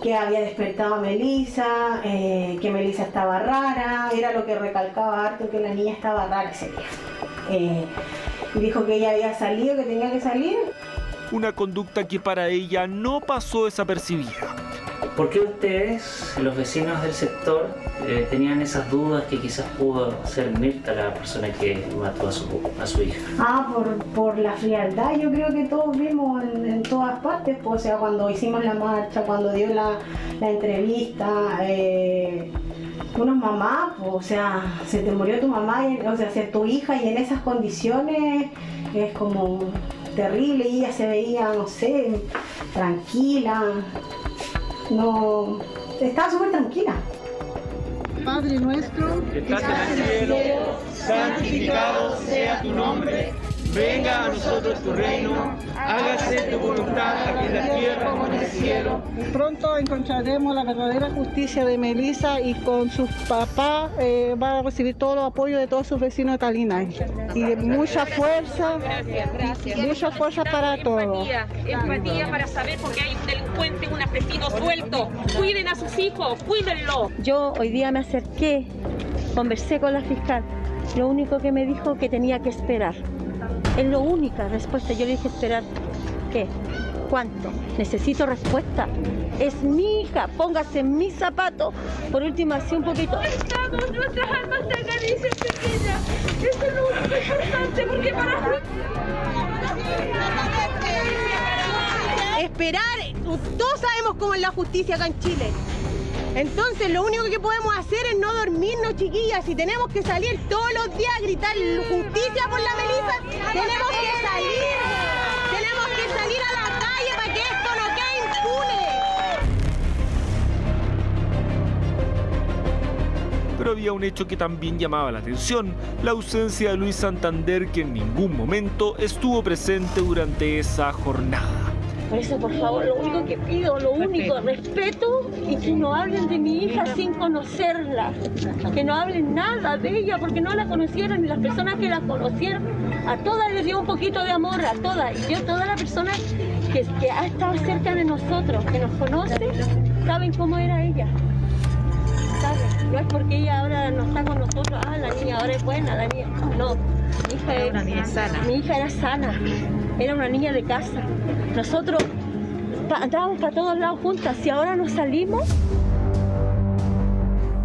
S25: que había despertado a Melissa, que Melissa estaba rara, era lo que recalcaba harto, que la niña estaba rara ese día. Y dijo que ella había salido, que tenía que salir.
S8: Una conducta que para ella no pasó desapercibida.
S4: ¿Por qué ustedes, los vecinos del sector, tenían esas dudas que quizás pudo ser Mirta la persona que mató a su hija?
S25: Por la frialdad, yo creo que todos vimos en todas partes, pues, o sea, cuando hicimos la marcha, cuando dio la entrevista, unos mamás, pues, o sea, se te murió tu mamá, o sea, tu hija, y en esas condiciones es como terrible, y ella se veía, no sé, tranquila, no, estaba súper tranquila.
S1: Padre nuestro, que estás en el cielo, santificado sea tu nombre. Venga a nosotros tu reino, hágase tu voluntad aquí en la tierra como en el cielo.
S23: Pronto encontraremos la verdadera justicia de Melissa, y con sus papás va a recibir todo el apoyo de todos sus vecinos de Talinay. Y mucha fuerza, mucha fuerza para todos.
S9: Empatía para saber por qué hay un delincuente, un asesino suelto. Cuiden a sus hijos, cuídenlo.
S24: Yo hoy día me acerqué, conversé con la fiscal. Lo único que me dijo que tenía que esperar. Es la única respuesta. Yo le dije, ¿esperar qué? ¿Cuánto? Necesito respuesta. Es mi hija, póngase en mis zapatos. Por último, así un poquito.
S9: Estamos, nuestras almas te acarician, pequeña. Eso es lo único importante, porque para...
S10: Esperar, todos sabemos cómo es la justicia acá en Chile. Entonces lo único que podemos hacer es no dormirnos, chiquillas. Si tenemos que salir todos los días a gritar justicia por la Melissa, tenemos que salir. Tenemos que salir a la calle para que esto no quede impune.
S8: Pero había un hecho que también llamaba la atención: la ausencia de Luis Santander, que en ningún momento estuvo presente durante esa jornada.
S24: Por eso, por favor, lo único que pido, respeto, y que no hablen de mi hija sin conocerla. Que no hablen nada de ella, porque no la conocieron, y las personas que la conocieron, a todas les dio un poquito de amor, a todas. Y yo, todas las personas que ha estado cerca de nosotros, que nos conocen, saben cómo era ella. ¿Saben? No es porque ella ahora no está con nosotros, la niña ahora es buena, la niña. No, mi hija era una niña sana. Mi hija era sana. Era una niña de casa. Nosotros andábamos para todos lados juntas. Si ahora nos salimos...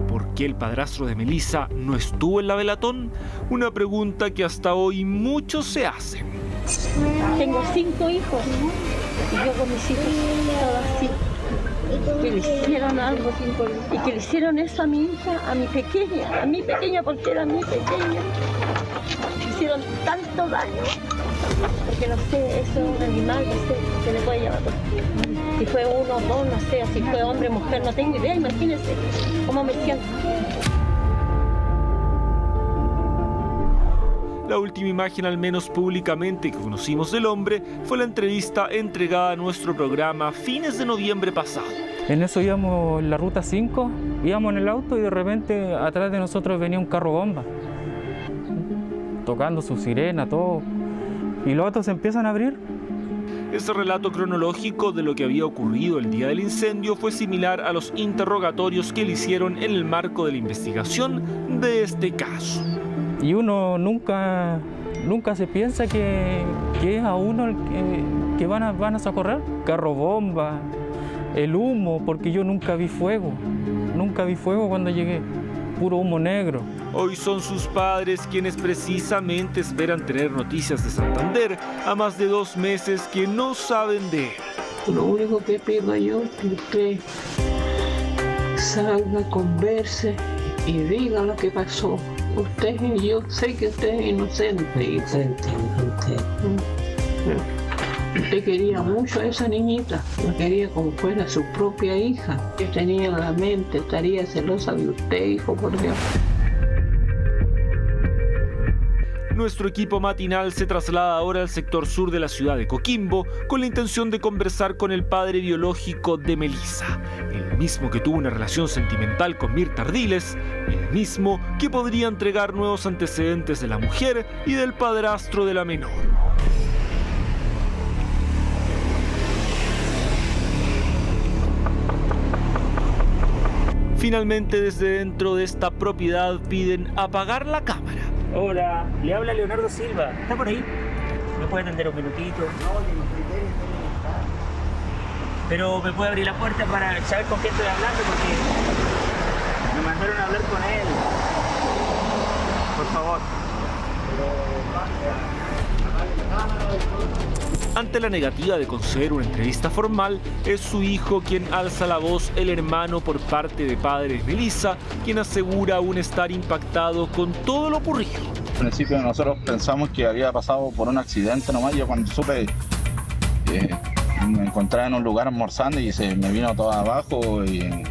S8: ¿Por qué el padrastro de Melissa no estuvo en la velatón? Una pregunta que hasta hoy muchos se hacen.
S24: Tengo 5 hijos. Y yo con mis hijos, todos así. Que le hicieron algo. Y que le hicieron eso a mi hija, a mi pequeña, porque era mi pequeña. Le hicieron tanto daño. Porque no sé, eso es un animal, no sé, se le puede llamar. Si fue uno o dos, no sé, si fue hombre o mujer, no tengo idea, imagínense cómo me siento.
S8: La última imagen, al menos públicamente, que conocimos del hombre fue la entrevista entregada a nuestro programa a fines de noviembre pasado.
S12: En eso íbamos en la ruta 5, íbamos en el auto y de repente atrás de nosotros venía un carro bomba, tocando su sirena, todo. Y los autos se empiezan a abrir.
S8: Ese relato cronológico de lo que había ocurrido el día del incendio fue similar a los interrogatorios que le hicieron en el marco de la investigación de este caso.
S12: Y uno nunca se piensa que es a uno el que van a socorrer. Carro bomba, el humo, porque yo nunca vi fuego cuando llegué, puro humo negro.
S8: Hoy son sus padres quienes precisamente esperan tener noticias de Santander a más de 2 meses que no saben de él.
S1: Lo único que pido yo es que usted salga, converse y diga lo que pasó. Usted y yo sé que usted es inocente. Usted quería mucho a esa niñita, la quería como fuera su propia hija. Yo tenía en la mente, estaría celosa de usted, hijo, por Dios.
S8: Nuestro equipo matinal se traslada ahora al sector sur de la ciudad de Coquimbo con la intención de conversar con el padre biológico de Melissa, el mismo que tuvo una relación sentimental con Mirta Ardiles, el mismo que podría entregar nuevos antecedentes de la mujer y del padrastro de la menor. Finalmente, desde dentro de esta propiedad piden apagar la cámara.
S4: Hola, le habla Leonardo Silva. ¿Está por ahí? ¿Me puede atender un minutito? Pero me puede abrir la puerta para saber con quién estoy hablando, porque me mandaron a hablar con él. Por favor.
S8: Ante la negativa de conceder una entrevista formal, es su hijo quien alza la voz, el hermano por parte de padre de Melissa, quien asegura aún estar impactado con todo lo ocurrido.
S2: Al principio nosotros pensamos que había pasado por un accidente nomás. Yo cuando supe, me encontraba en un lugar almorzando y se me vino todo abajo, y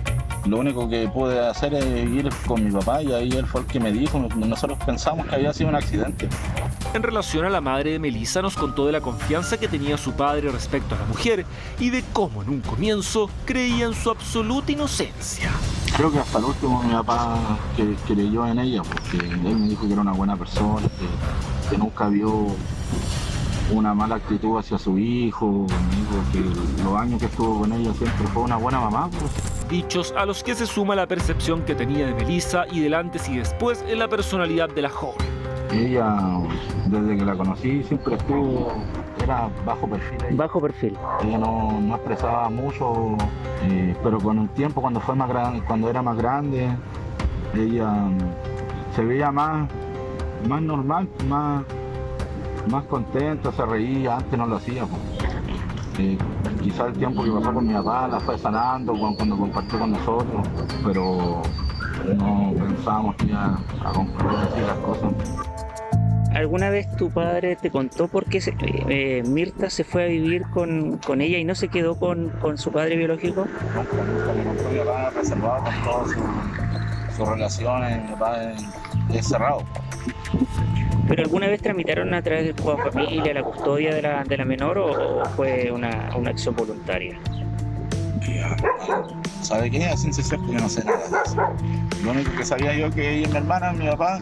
S2: lo único que pude hacer es ir con mi papá, y ahí él fue el que me dijo. Nosotros pensamos que había sido un accidente.
S8: En relación a la madre de Melissa, nos contó de la confianza que tenía su padre respecto a la mujer y de cómo en un comienzo creía en su absoluta inocencia.
S2: Creo que hasta el último mi papá que creyó en ella, porque él me dijo que era una buena persona, que nunca vio una mala actitud hacia su hijo. Me dijo que los años que estuvo con ella siempre fue una buena mamá.
S8: Dichos a los que se suma la percepción que tenía de Melissa y del antes y después en la personalidad de la joven.
S2: Ella, desde que la conocí, siempre era bajo perfil.
S4: Bajo perfil.
S2: Ella no expresaba mucho, pero con el tiempo, cuando era más grande, ella se veía más normal, más contenta, se reía. Antes no lo hacía. Quizás el tiempo que pasó con mi papá la fue sanando cuando compartió con nosotros, pero no pensábamos que iba a concluir así las cosas.
S4: ¿Alguna vez tu padre te contó por qué Mirta se fue a vivir con ella y no se quedó con su padre biológico?
S2: Nunca me contó. Mi papá reservado con todas sus relaciones. Mi papá es cerrado.
S4: ¿Pero alguna vez tramitaron a través del juego de familia la custodia de la menor o fue una acción voluntaria?
S2: ¿Sabe qué? A ciencia cierta yo no sé nada de eso. Lo único que sabía yo que ella y mi hermana, mi papá,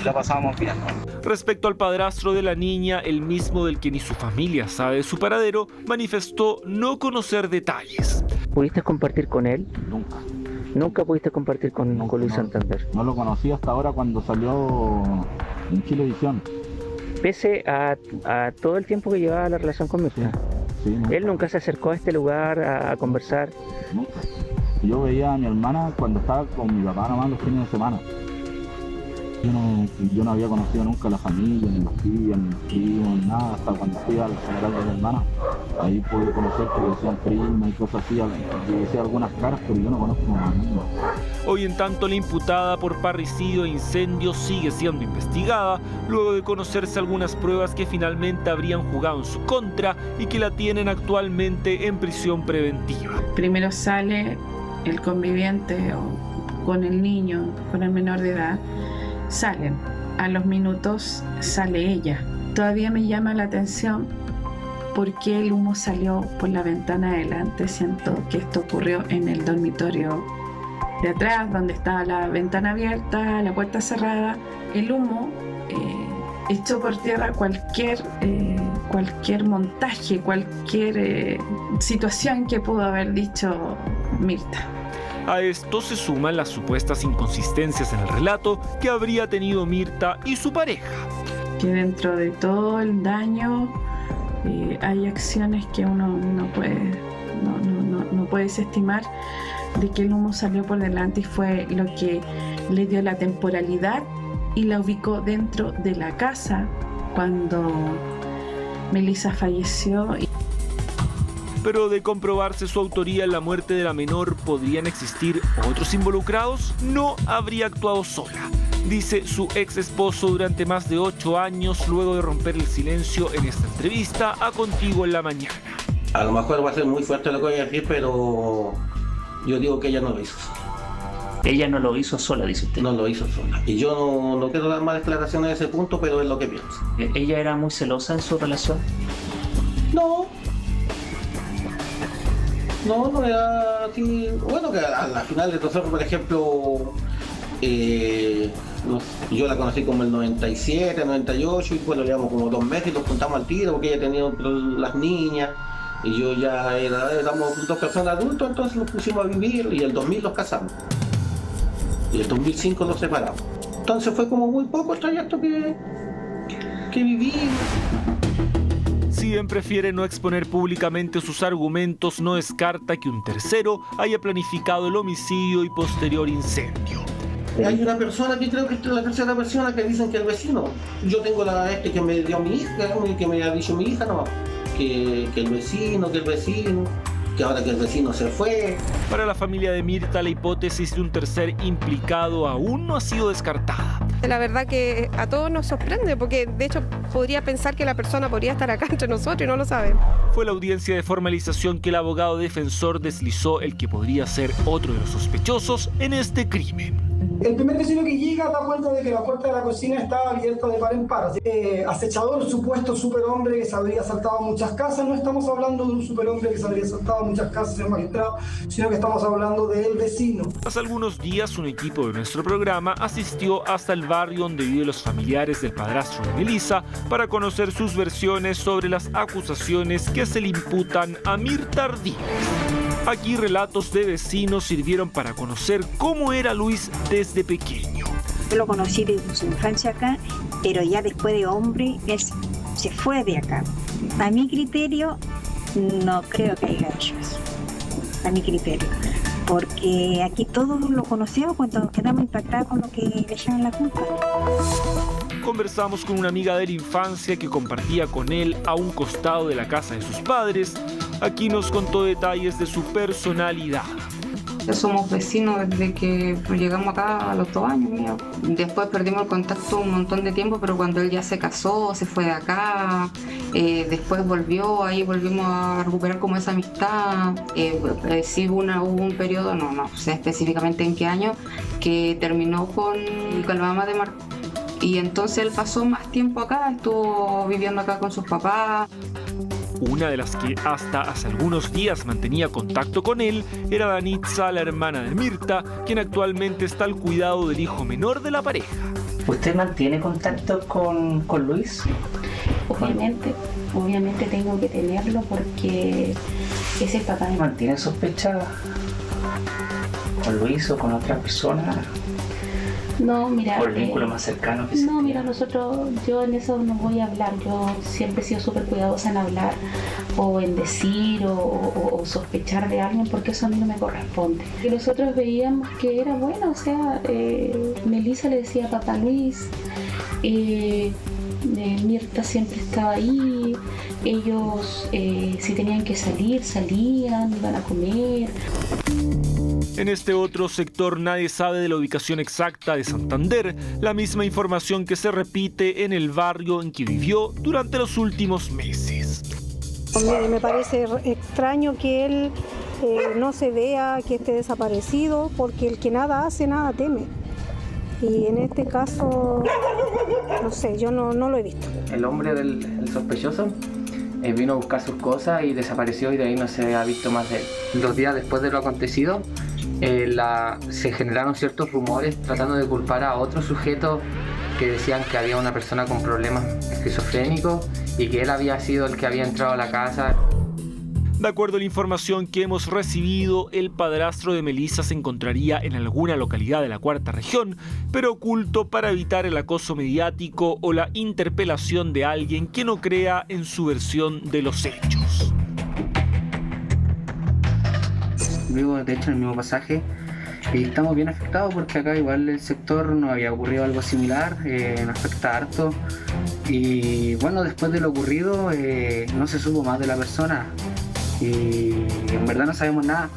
S2: la pasábamos bien.
S8: Respecto al padrastro de la niña, el mismo del que ni su familia sabe de su paradero, manifestó no conocer detalles.
S4: ¿Pudiste compartir con él?
S2: Nunca.
S4: ¿Nunca pudiste compartir con Luis Santander?
S2: No lo conocí hasta ahora cuando salió en Chilevisión.
S4: Pese a todo el tiempo que llevaba la relación con Mirta.
S2: Sí,
S4: ¿Él nunca se acercó a este lugar a conversar?
S2: Nunca. Yo veía a mi hermana cuando estaba con mi papá nomás los fines de semana. Yo no había conocido nunca a la familia, ni los tíos, ni los primos, nada, hasta cuando fui al funeral de mi hermana. Ahí pude conocer que decían prima y cosas así, y decía algunas caras, pero yo no conozco a nadie.
S8: Hoy en tanto la imputada por parricidio e incendio sigue siendo investigada, luego de conocerse algunas pruebas que finalmente habrían jugado en su contra y que la tienen actualmente en prisión preventiva.
S17: Primero sale el conviviente con el niño, con el menor de edad. Salen. A los minutos sale ella. Todavía me llama la atención por qué el humo salió por la ventana adelante. Siento que esto ocurrió en el dormitorio de atrás, donde estaba la ventana abierta, la puerta cerrada. El humo echó por tierra cualquier montaje, cualquier situación que pudo haber dicho Mirta.
S8: A esto se suman las supuestas inconsistencias en el relato que habría tenido Mirta y su pareja.
S17: Que dentro de todo el daño hay acciones que uno no puede desestimar, de que el humo salió por delante y fue lo que le dio la temporalidad y la ubicó dentro de la casa cuando Melissa falleció.
S8: Pero de comprobarse su autoría en la muerte de la menor, ¿podrían existir otros involucrados? No habría actuado sola, dice su ex esposo durante más de 8 años, luego de romper el silencio en esta entrevista a Contigo en la Mañana.
S5: A lo mejor va a ser muy fuerte lo que voy a decir, pero yo digo que ella no lo hizo sola.
S4: Ella no lo hizo sola, dice usted.
S5: No lo hizo sola. Y yo no quiero dar más declaraciones a ese punto, pero es lo que pienso.
S4: ¿Ella era muy celosa en su relación?
S5: No era así. Bueno, que a la final de nosotros, por ejemplo, yo la conocí como el 97, 98, y bueno, llevamos como 2 meses y nos juntamos al tiro porque ella tenía las niñas y yo ya éramos 2 personas adultos, entonces nos pusimos a vivir y el 2000 nos casamos y el 2005 nos separamos. Entonces fue como muy poco el trayecto que vivimos.
S8: Si bien prefiere no exponer públicamente sus argumentos, no descarta que un tercero haya planificado el homicidio y posterior incendio.
S5: Hay una persona que creo que es la tercera persona que dicen que el vecino. Yo tengo que me dio mi hija, que me ha dicho mi hija, no, que el vecino, que ahora que el vecino se fue.
S8: Para la familia de Mirta, la hipótesis de un tercer implicado aún no ha sido descartada.
S6: La verdad que a todos nos sorprende, porque de hecho podría pensar que la persona podría estar acá entre nosotros y no lo sabemos.
S8: Fue la audiencia de formalización que el abogado defensor deslizó el que podría ser otro de los sospechosos en este crimen.
S7: El primer vecino que llega da cuenta de que la puerta de la cocina estaba abierta de par en par. Acechador, supuesto superhombre que se habría asaltado muchas casas. No estamos hablando de un superhombre que se habría asaltado muchas casas, señor magistrado, sino que estamos hablando del vecino.
S8: Hace algunos días, un equipo de nuestro programa asistió hasta el barrio donde viven los familiares del padrastro de Melissa para conocer sus versiones sobre las acusaciones que se le imputan a Mirta Ardiles. Aquí relatos de vecinos sirvieron para conocer cómo era Luis desde pequeño.
S13: Yo lo conocí desde su infancia acá, pero ya después de hombre, él se fue de acá. A mi criterio, no creo que haya hecho eso. A mi criterio. Porque aquí todos lo conocíamos cuando nos quedamos impactados con lo que le echaban la culpa.
S8: Conversamos con una amiga de la infancia que compartía con él a un costado de la casa de sus padres. Aquí nos contó detalles de su personalidad.
S14: Somos vecinos desde que llegamos acá a los 2 años. Mío. Después perdimos el contacto un montón de tiempo, pero cuando él ya se casó, se fue de acá, después volvió, ahí volvimos a recuperar como esa amistad. Sí hubo un periodo, no sé específicamente en qué año, que terminó con la mamá de Marco. Y entonces él pasó más tiempo acá, estuvo viviendo acá con sus papás.
S8: Una de las que hasta hace algunos días mantenía contacto con él era Danitza, la hermana de Mirta, quien actualmente está al cuidado del hijo menor de la pareja.
S4: ¿Usted mantiene contacto con Luis?
S3: Obviamente tengo que tenerlo porque es el papá de Mirta.
S4: ¿Mantiene sospechada con Luis o con otra persona?
S3: No, mira.
S4: ¿Por el vínculo más cercano que
S3: no, mira, yo en eso no voy a hablar. Yo siempre he sido súper cuidadosa en hablar o en decir o sospechar de alguien porque eso a mí no me corresponde. Y nosotros veíamos que era bueno, o sea, Melissa le decía a papá Luis, Mirta siempre estaba ahí, ellos si tenían que salir, salían, iban a comer.
S8: En este otro sector nadie sabe de la ubicación exacta de Santander, la misma información que se repite en el barrio en que vivió durante los últimos meses.
S16: Me parece extraño que él no se vea que esté desaparecido, porque el que nada hace, nada teme. Y en este caso, no sé, yo no lo he visto.
S26: El hombre del sospechoso vino a buscar sus cosas y desapareció y de ahí no se ha visto más de él. 2 días después de lo acontecido, se generaron ciertos rumores tratando de culpar a otro sujeto que decían que había una persona con problemas esquizofrénicos y que él había sido el que había entrado a la casa.
S8: De acuerdo a la información que hemos recibido, el padrastro de Melissa se encontraría en alguna localidad de la Cuarta Región, pero oculto para evitar el acoso mediático o la interpelación de alguien que no crea en su versión de los hechos.
S26: Vivo de hecho en el mismo pasaje y estamos bien afectados porque acá igual el sector no había ocurrido algo similar, nos afecta harto y bueno, después de lo ocurrido no se supo más de la persona y en verdad no sabemos nada.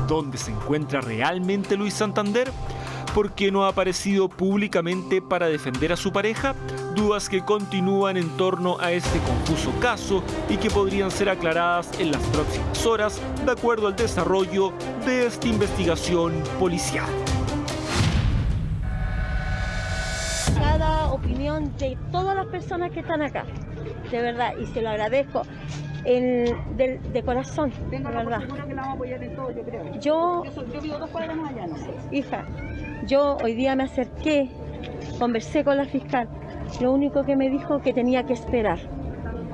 S8: ¿Dónde se encuentra realmente Luis Santander? ¿Por qué no ha aparecido públicamente para defender a su pareja? Dudas que continúan en torno a este confuso caso y que podrían ser aclaradas en las próximas horas, de acuerdo al desarrollo de esta investigación policial.
S24: Cada opinión de todas las personas que están acá, de verdad, y se lo agradezco de corazón, de verdad. Que la vamos a apoyar en todo, yo creo. Yo vivo 2 cuadras más allá, no sé. Hija, yo hoy día me acerqué, conversé con la fiscal, lo único que me dijo que tenía que esperar.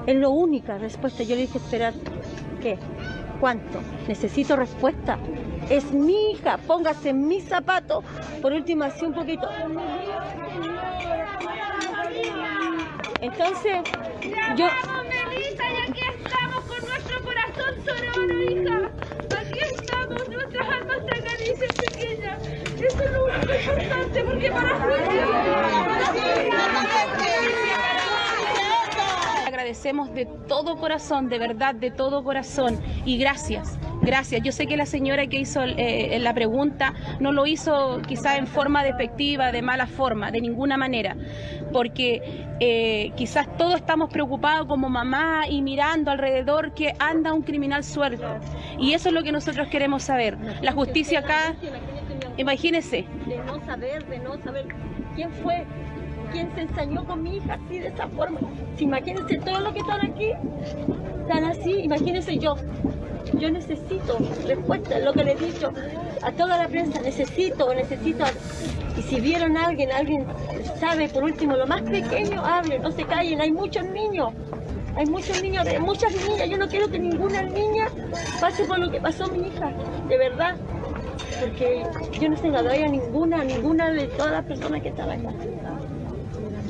S24: Es la única respuesta, yo le dije esperar, ¿qué? ¿Cuánto? Necesito respuesta. Es mi hija, póngase en mis zapatos. Por último, así un poquito. Entonces, yo...
S11: Melissa, y aquí estamos con nuestro corazón sororo, hija. Aquí estamos, nuestras almas te acarician, pequeña. Eso es lo único importante, porque
S17: Agradecemos de todo corazón, de verdad, de todo corazón. Y gracias. Gracias. Yo sé que la señora que hizo la pregunta no lo hizo quizá en forma despectiva, de mala forma, de ninguna manera, porque quizás todos estamos preocupados como mamá y mirando alrededor que anda un criminal suelto. Y eso es lo que nosotros queremos saber. La justicia acá, imagínense.
S24: De no saber quién fue, quién se ensañó con mi hija así, de esa forma. Si imagínense todos los que están aquí, están así, imagínense yo. Yo necesito respuesta, lo que les he dicho a toda la prensa, necesito. Y si vieron a alguien sabe, por último, lo más pequeño, hablen, no se callen. Hay muchos niños, muchas niñas. Yo no quiero que ninguna niña pase por lo que pasó mi hija, de verdad. Porque yo no se la doy a ninguna de todas las personas que están acá.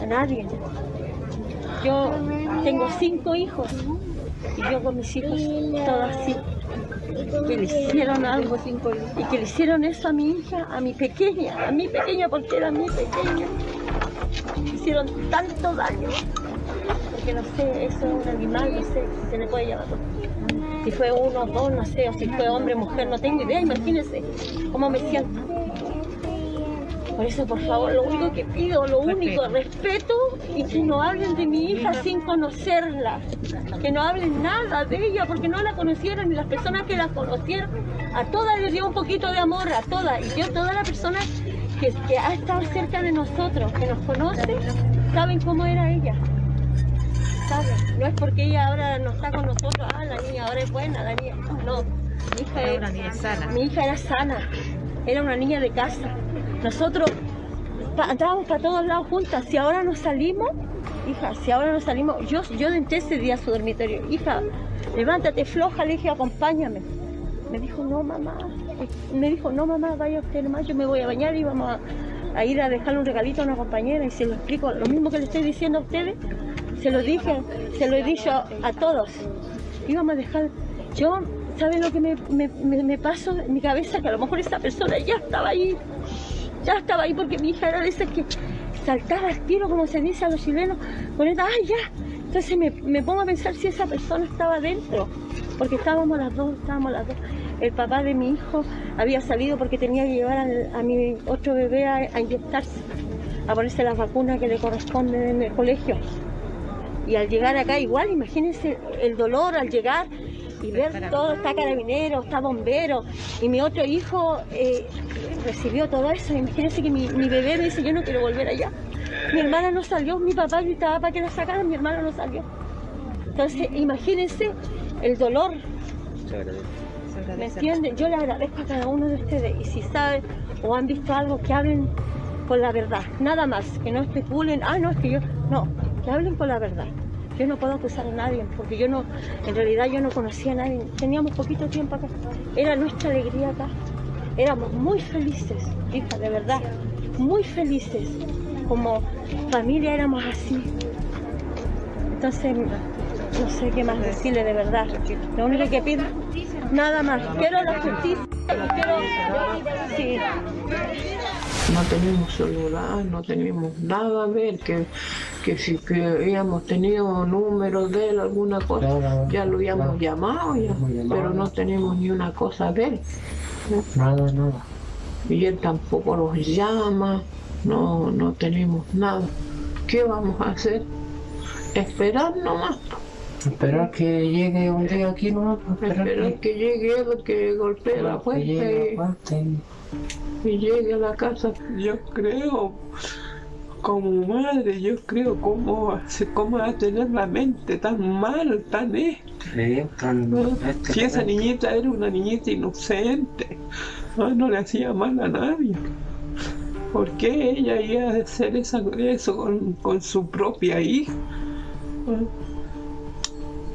S24: A nadie. Yo tengo 5 hijos. Y yo con mis hijos, todas así, que le hicieron algo, y que le hicieron eso a mi hija, a mi pequeña porque era mi pequeña. Hicieron tanto daño, porque no sé, eso es un animal, no sé, se le puede llamar. Si fue uno, dos, no sé, o si fue hombre, mujer, no tengo idea, imagínense cómo me siento. Por eso, por favor, lo único que pido, respeto, y que no hablen de mi hija sin conocerla. Que no hablen nada de ella, porque no la conocieron, y las personas que la conocieron, a todas les dio un poquito de amor, a todas. Y yo, todas las personas que ha estado cerca de nosotros, que nos conocen, saben cómo era ella. ¿Saben? No es porque ella ahora no está con nosotros, la niña ahora es buena, la niña. No, mi hija era sana, era una niña de casa. Nosotros andábamos para todos lados juntas. Si ahora nos salimos, hija, yo entré ese día a su dormitorio. Hija, levántate floja, le dije, acompáñame. Me dijo, no mamá, vaya usted nomás, yo me voy a bañar y vamos a ir a dejarle un regalito a una compañera. Y se lo explico, lo mismo que le estoy diciendo a ustedes, se lo he dicho a todos. Íbamos a dejar, yo, ¿saben lo que me pasó en mi cabeza? Que a lo mejor esa persona ya estaba ahí porque mi hija era de esas que saltaba al tiro, como se dice a los chilenos, con esta, ya. Entonces me pongo a pensar si esa persona estaba dentro, porque estábamos las dos. El papá de mi hijo había salido porque tenía que llevar a mi otro bebé a inyectarse, a ponerse las vacunas que le corresponden en el colegio. Y al llegar acá igual, imagínense el dolor al llegar y ver todo, está carabinero, está bombero, y mi otro hijo recibió todo eso. Imagínense que mi bebé me dice, yo no quiero volver allá. Mi hermana no salió, mi papá gritaba para que la sacaran, mi hermana no salió. Entonces, imagínense el dolor. ¿Me entienden? Yo le agradezco a cada uno de ustedes, y si saben o han visto algo, que hablen con la verdad, nada más, que no especulen, que hablen con la verdad. Yo no puedo acusar a nadie, porque en realidad yo no conocía a nadie, teníamos poquito tiempo acá, era nuestra alegría acá, éramos muy felices, hija, de verdad, muy felices, como familia éramos así. Entonces, no sé qué más decirle, de verdad, lo único que pido, nada más, quiero la justicia, sí.
S15: No tenemos celular, no tenemos nada a ver, que si habíamos tenido números de él, alguna cosa, ya lo habíamos llamado, pero no tenemos ni una cosa de él. Nada. Y él tampoco nos llama, no tenemos nada. ¿Qué vamos a hacer? Esperar nomás.
S18: Esperar que llegue un día aquí nomás.
S15: Esperar que llegue él, que golpee la puerta y llegue a la casa. Yo creo, como madre, cómo va a tener la mente tan mal, tan si esa niñita era una niñita inocente, no le hacía mal a nadie. ¿Por qué ella iba a hacer eso con su propia hija?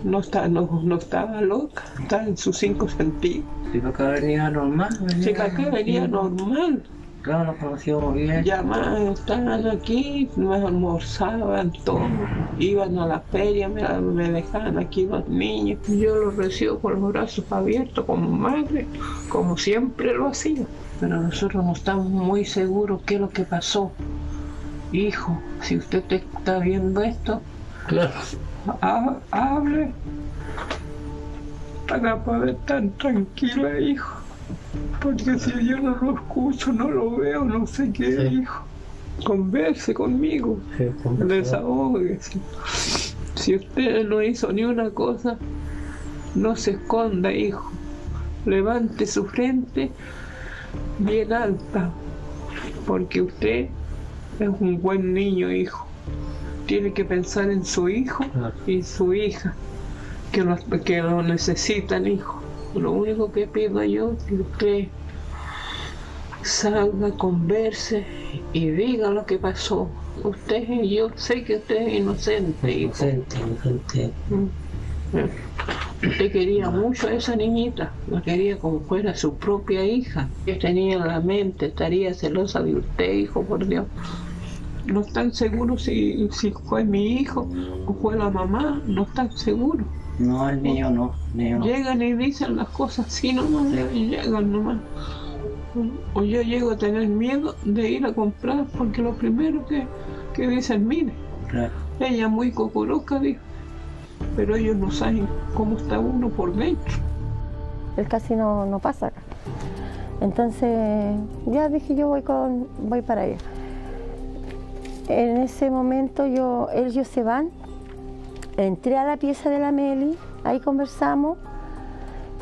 S15: no estaba loca, estaba en sus 5 sentidos.
S18: Si para acá venía normal.
S15: Si para acá venía normal.
S18: Claro, nos conocíamos bien.
S15: Llamaban, estaban aquí, me almorzaban todo. Iban a la feria, me dejaban aquí los niños. Yo los recibo con los brazos abiertos como madre, como siempre lo hacía. Pero nosotros no estamos muy seguros qué es lo que pasó. Hijo, si usted está viendo esto,
S18: claro,
S15: hable para poder estar tranquila, hijo. Porque si yo no lo escucho, no lo veo, no sé qué, hijo. Converse conmigo, desahóguese. Si usted no hizo ni una cosa, no se esconda, hijo. Levante su frente bien alta, porque usted es un buen niño, hijo. Tiene que pensar en su hijo y su hija, que lo necesitan, hijo. Lo único que pido yo es que usted salga, converse y diga lo que pasó. Yo sé que usted es inocente, hijo.
S18: Inocente.
S15: Usted quería mucho a esa niñita, la quería como fuera su propia hija. Yo tenía en la mente, estaría celosa de usted, hijo, por Dios. No están seguros si fue mi hijo o fue la mamá, no están seguros.
S18: No, el niño no.
S15: Llegan y dicen las cosas así nomás, y llegan nomás. O yo llego a tener miedo de ir a comprar, porque lo primero que dicen, mire, ella es muy cocuroca, dijo, pero ellos no saben cómo está uno por dentro.
S24: Él casi no pasa acá. Entonces ya dije, yo voy para allá. En ese momento ellos se van. Entré a la pieza de la Meli, ahí conversamos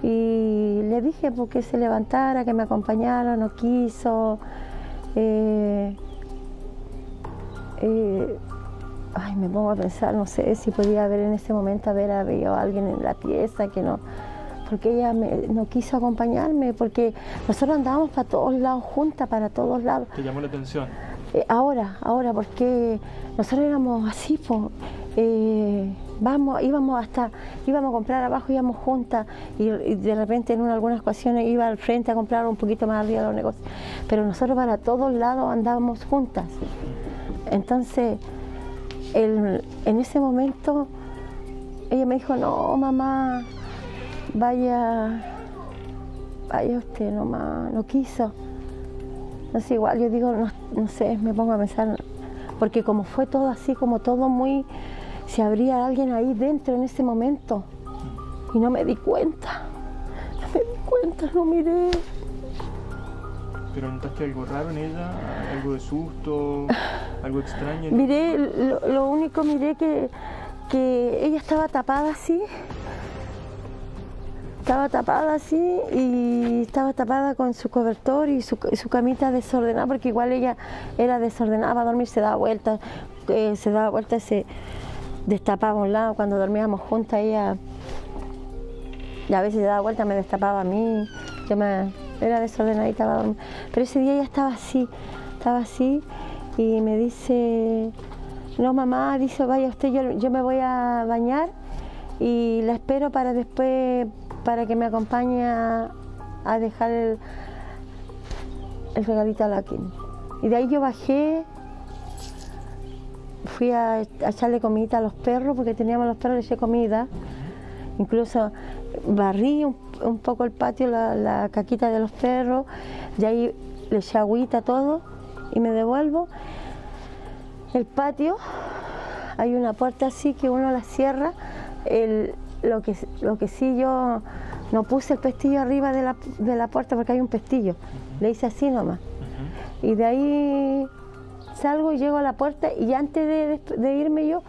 S24: y le dije porque se levantara, que me acompañara, no quiso. Me pongo a pensar, no sé si podía haber en ese momento habido alguien en la pieza, que no, porque ella no quiso acompañarme, porque nosotros andábamos para todos lados juntas, para todos lados.
S8: ¿Te llamó la atención?
S24: Ahora, porque nosotros éramos así, íbamos a comprar abajo, íbamos juntas y de repente en algunas ocasiones iba al frente a comprar un poquito más arriba de los negocios, pero nosotros para todos lados andábamos juntas. Entonces, en ese momento ella me dijo, no mamá, vaya usted nomás, no quiso. Entonces igual yo digo, no sé, me pongo a pensar, porque como fue todo así, como todo muy, si habría alguien ahí dentro en ese momento, y no me di cuenta, no miré.
S8: ¿Pero notaste algo raro en ella? ¿Algo de susto? ¿Algo extraño?
S24: Miré, lo único miré que ella estaba tapada así. Estaba tapada así y estaba tapada con su cobertor y su camita desordenada, porque igual ella era desordenada para dormir, se daba vuelta y se destapaba a un lado. Cuando dormíamos juntas ella a veces se daba vuelta, me destapaba a mí, era desordenadita para dormir. Pero ese día ella estaba así y me dice, no mamá, dice, vaya usted, yo me voy a bañar y la espero para después, para que me acompañe a dejar el regalito a la Kim. Y de ahí yo bajé, fui a echarle comida a los perros, porque teníamos los perros, le eché comida. Incluso barrí un poco el patio, la caquita de los perros, de ahí le eché agüita, todo, y me devuelvo. El patio, hay una puerta así que uno la cierra. Lo que sí, yo no puse el pestillo arriba de la puerta, porque hay un pestillo, le hice así nomás. Y de ahí salgo y llego a la puerta, y antes de irme yo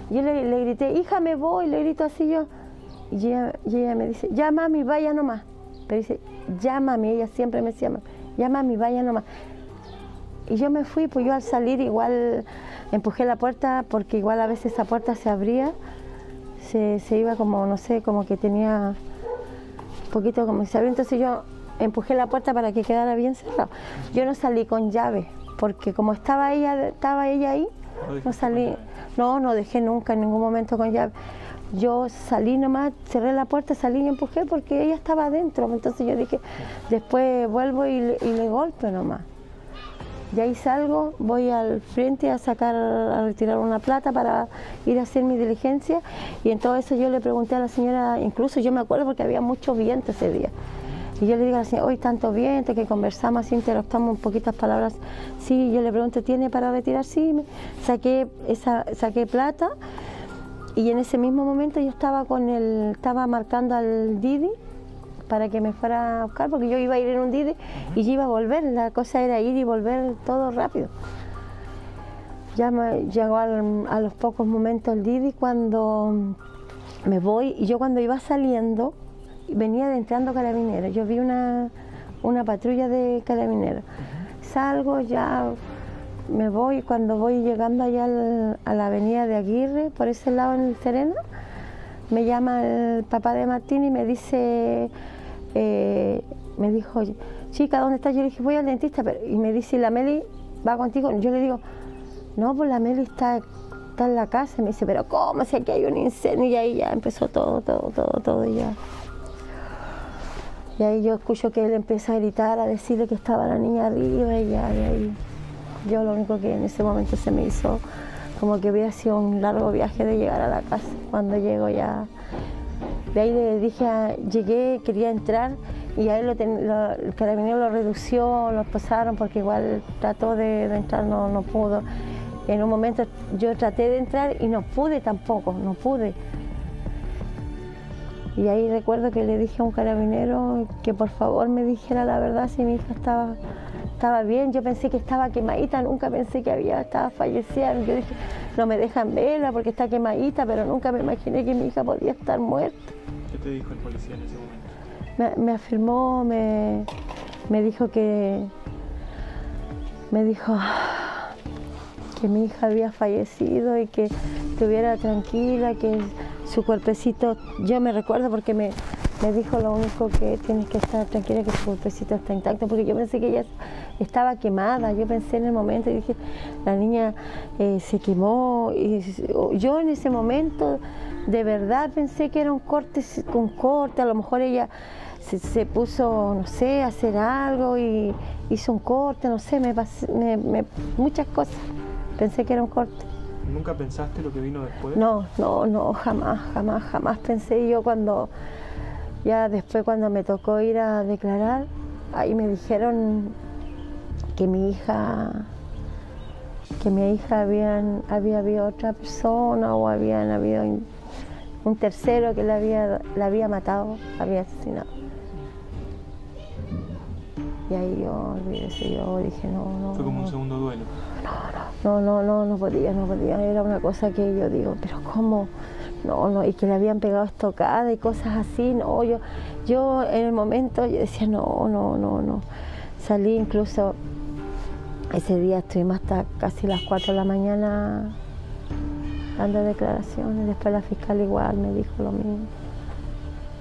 S24: le grité, hija, me voy, le grito así yo. Y ella me dice, ya mami, vaya nomás. Pero dice, ya mami, ella siempre me decía, ya mami, vaya nomás. Y yo me fui, pues yo al salir igual empujé la puerta, porque igual a veces esa puerta se abría, se iba como, no sé, como que tenía un poquito como que se abrió. Entonces yo empujé la puerta para que quedara bien cerrado. Yo no salí con llave, porque como estaba ella ahí, no salí, no dejé nunca en ningún momento con llave. yo salí nomás, cerré la puerta, salí y empujé porque ella estaba adentro. Entonces yo dije, después vuelvo y le golpeo nomás. Y ahí salgo, voy al frente a retirar una plata para ir a hacer mi diligencia. Y en todo eso yo le pregunté a la señora, incluso yo me acuerdo porque había mucho viento ese día. Y yo le digo a la señora, hoy tanto viento que conversamos así, interactuamos un poquitas palabras. Sí, yo le pregunto, ¿tiene para retirar? Sí, saqué plata. Y en ese mismo momento yo estaba marcando al Didi para que me fuera a buscar, porque yo iba a ir en un Didi y yo iba a volver, la cosa era ir y volver todo rápido. Ya llegó a los pocos momentos el Didi cuando me voy, y yo cuando iba saliendo, venía entrando carabineros, yo vi una patrulla de carabineros. Salgo, ya me voy, cuando voy llegando allá a la avenida de Aguirre, por ese lado en el Serena, me llama el papá de Martín y me dice, me dijo, chica, ¿dónde estás? Yo le dije, voy al dentista, y me dice, ¿la Meli va contigo? Yo le digo, no, pues la Meli está en la casa. Y me dice, pero ¿cómo? Si aquí hay un incendio. Y ahí ya empezó todo y ya. Y ahí yo escucho que él empieza a gritar, a decirle que estaba la niña arriba y ya, y ahí yo lo único que en ese momento se me hizo como que había sido un largo viaje de llegar a la casa. Cuando llego ya, de ahí le dije, llegué, quería entrar y a él el carabinero lo redució, lo pasaron porque igual trató de entrar, no pudo. En un momento yo traté de entrar y no pude tampoco, no pude. Y ahí recuerdo que le dije a un carabinero que por favor me dijera la verdad si mi hija estaba bien. Yo pensé que estaba quemadita, nunca pensé que estaba fallecida. Yo dije, no me dejan verla porque está quemadita, pero nunca me imaginé que mi hija podía estar muerta.
S8: ¿Qué te dijo el policía en ese momento?
S24: Me afirmó, me dijo que mi hija había fallecido y que estuviera tranquila, que su cuerpecito, yo me recuerdo porque me dijo lo único que tienes que estar tranquila, que su cuerpecito está intacto, porque yo pensé que ella estaba quemada. Yo pensé en el momento y dije, la niña se quemó, y yo en ese momento de verdad pensé que era un corte, a lo mejor ella se puso, no sé, a hacer algo y hizo un corte, no sé, muchas cosas, pensé que era un corte.
S8: ¿Nunca pensaste lo que vino después?
S24: No, jamás pensé. Yo después cuando me tocó ir a declarar, ahí me dijeron que mi hija había habido otra persona o habían habido un tercero que la había matado, había asesinado. Y ahí yo dije no.
S8: Fue como un segundo duelo.
S24: No podía. Era una cosa que yo digo, pero ¿cómo? No, y que le habían pegado estocada y cosas así. No, yo en el momento yo decía no. Salí incluso, ese día estuvimos hasta casi las 4 de la mañana dando declaraciones. Después la fiscal igual me dijo lo mismo.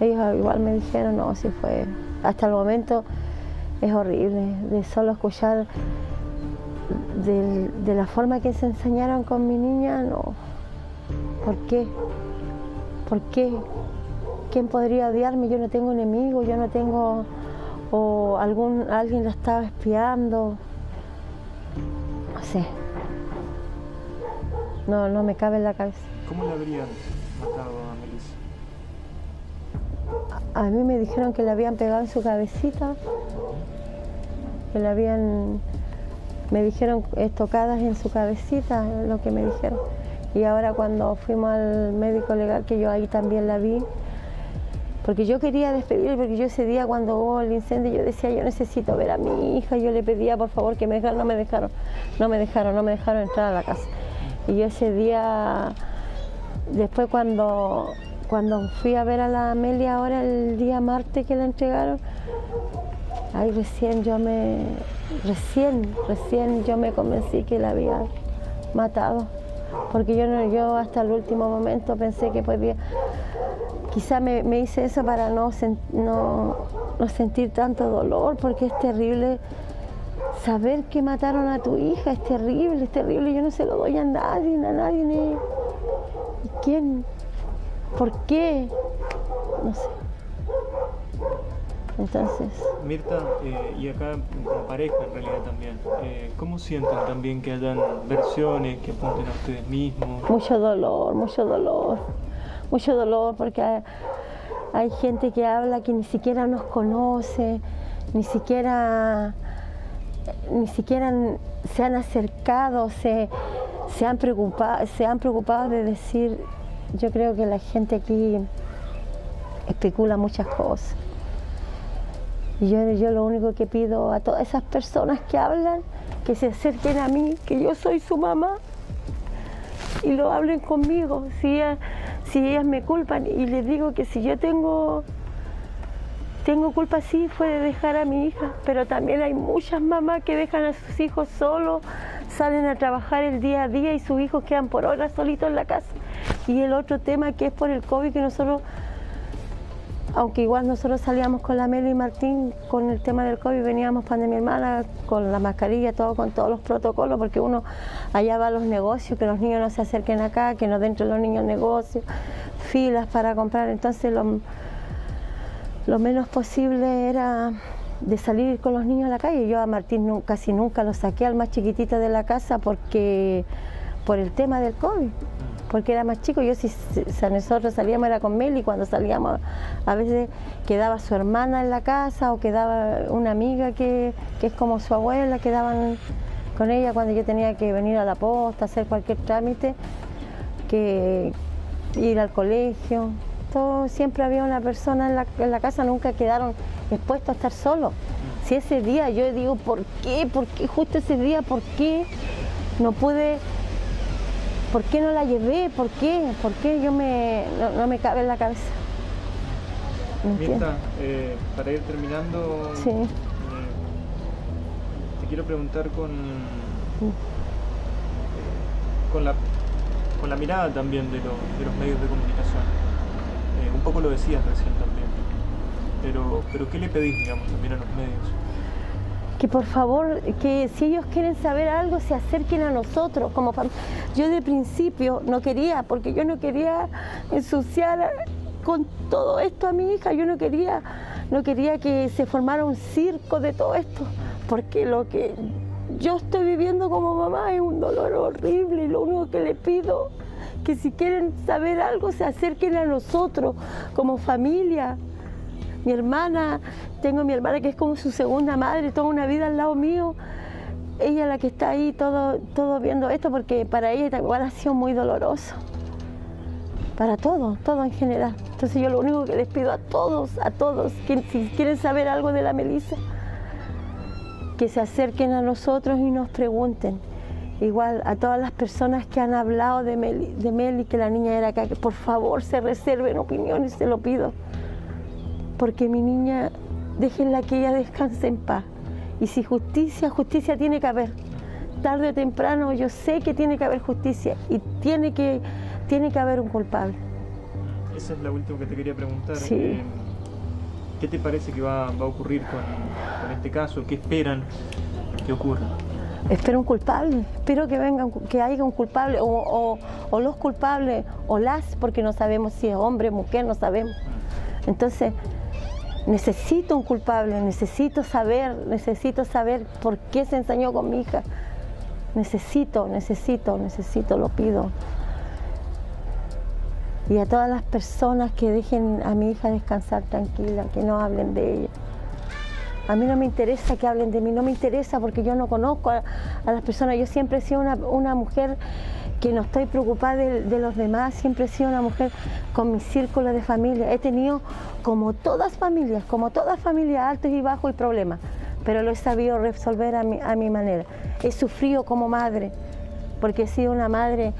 S24: Ellos igual me dijeron, no, sí fue. Hasta el momento es horrible, de solo escuchar de la forma que se enseñaron con mi niña, no. ¿Por qué? ¿Quién podría odiarme? Yo no tengo enemigos, yo no tengo... o alguien la estaba espiando. No sé. No me cabe en la cabeza.
S8: ¿Cómo le habrían matado a Melissa?
S24: A mí me dijeron que le habían pegado en su cabecita, me dijeron estocadas en su cabecita, es lo que me dijeron. Y ahora cuando fuimos al médico legal, que yo ahí también la vi, porque yo quería despedir, porque yo ese día cuando hubo el incendio yo decía, yo necesito ver a mi hija, yo le pedía por favor que me dejaran, no me dejaron entrar a la casa. Y yo ese día, después cuando fui a ver a la Amelia ahora el día martes que la entregaron, ahí recién yo me convencí que la había matado, porque yo hasta el último momento pensé que podía, quizá me hice eso para no sentir tanto dolor, porque es terrible saber que mataron a tu hija, es terrible, yo no se lo doy a nadie, ni ¿quién ¿Por qué? No sé. Entonces...
S8: Mirta, y acá la pareja en realidad también, ¿cómo sienten también que hayan versiones que apunten a ustedes mismos?
S24: Mucho dolor, porque hay gente que habla que ni siquiera nos conoce, ni siquiera se han acercado, se han preocupado de decir. Yo creo que la gente aquí especula muchas cosas. Y yo lo único que pido a todas esas personas que hablan, que se acerquen a mí, que yo soy su mamá, y lo hablen conmigo. Si ellas me culpan, y les digo que si yo tengo culpa, sí, fue de dejar a mi hija, pero también hay muchas mamás que dejan a sus hijos solos, salen a trabajar el día a día y sus hijos quedan por horas solitos en la casa. Y el otro tema que es por el COVID, que nosotros, aunque igual nosotros salíamos con la Meli y Martín con el tema del COVID, veníamos para mi hermana con la mascarilla, todo con todos los protocolos, porque uno allá va a los negocios, que los niños no se acerquen acá, que no entren los niños al negocio, filas para comprar. Entonces lo menos posible era de salir con los niños a la calle. Yo a Martín casi nunca lo saqué, al más chiquitito de la casa, por el tema del COVID, porque era más chico. Yo si nosotros salíamos era con Meli, cuando salíamos a veces quedaba su hermana en la casa o quedaba una amiga que es como su abuela, quedaban con ella cuando yo tenía que venir a la posta, hacer cualquier trámite, que ir al colegio. Todo, siempre había una persona en la casa, nunca quedaron expuestos a estar solos. Si ese día yo digo, ¿por qué justo ese día? ¿Por qué no pude? ¿Por qué no la llevé? ¿Por qué? No me cabe en la cabeza.
S8: Mirta, para ir terminando,
S24: sí.
S8: Te quiero preguntar con la mirada también de los medios de comunicación. Un poco lo decías recién también, pero ¿qué le pedís, digamos, también a los medios?
S24: Que por favor, que si ellos quieren saber algo, se acerquen a nosotros como familia. Yo de principio no quería, porque yo no quería ensuciar con todo esto a mi hija. Yo no quería que se formara un circo de todo esto, porque lo que yo estoy viviendo como mamá es un dolor horrible, y lo único que le pido, que si quieren saber algo, se acerquen a nosotros como familia. Tengo mi hermana que es como su segunda madre, toda una vida al lado mío. Ella es la que está ahí todo viendo esto, porque para ella igual ha sido muy doloroso. Para todo en general. Entonces yo lo único que les pido a todos, que si quieren saber algo de la Melissa, que se acerquen a nosotros y nos pregunten. Igual a todas las personas que han hablado de Meli, que la niña era acá, que por favor se reserven opiniones, se lo pido. Porque mi niña, déjenla que ella descanse en paz. Y si justicia tiene que haber. Tarde o temprano yo sé que tiene que haber justicia y tiene que haber un culpable.
S8: Esa es la última que te quería preguntar.
S24: Sí.
S8: ¿Qué te parece que va a ocurrir con este caso? ¿Qué esperan que ocurra?
S24: Espero un culpable, espero que haya un culpable o los culpables o porque no sabemos si es hombre o mujer, no sabemos. Entonces necesito un culpable, necesito saber por qué se ensañó con mi hija. Necesito, lo pido. Y a todas las personas que dejen a mi hija descansar tranquila, que no hablen de ella. A mí no me interesa que hablen de mí, no me interesa, porque yo no conozco a las personas. Yo siempre he sido una mujer que no estoy preocupada de los demás, siempre he sido una mujer con mi círculo de familia. He tenido, como todas familias, altos y bajos y problemas, pero lo he sabido resolver a mi manera. He sufrido como madre, porque he sido una madre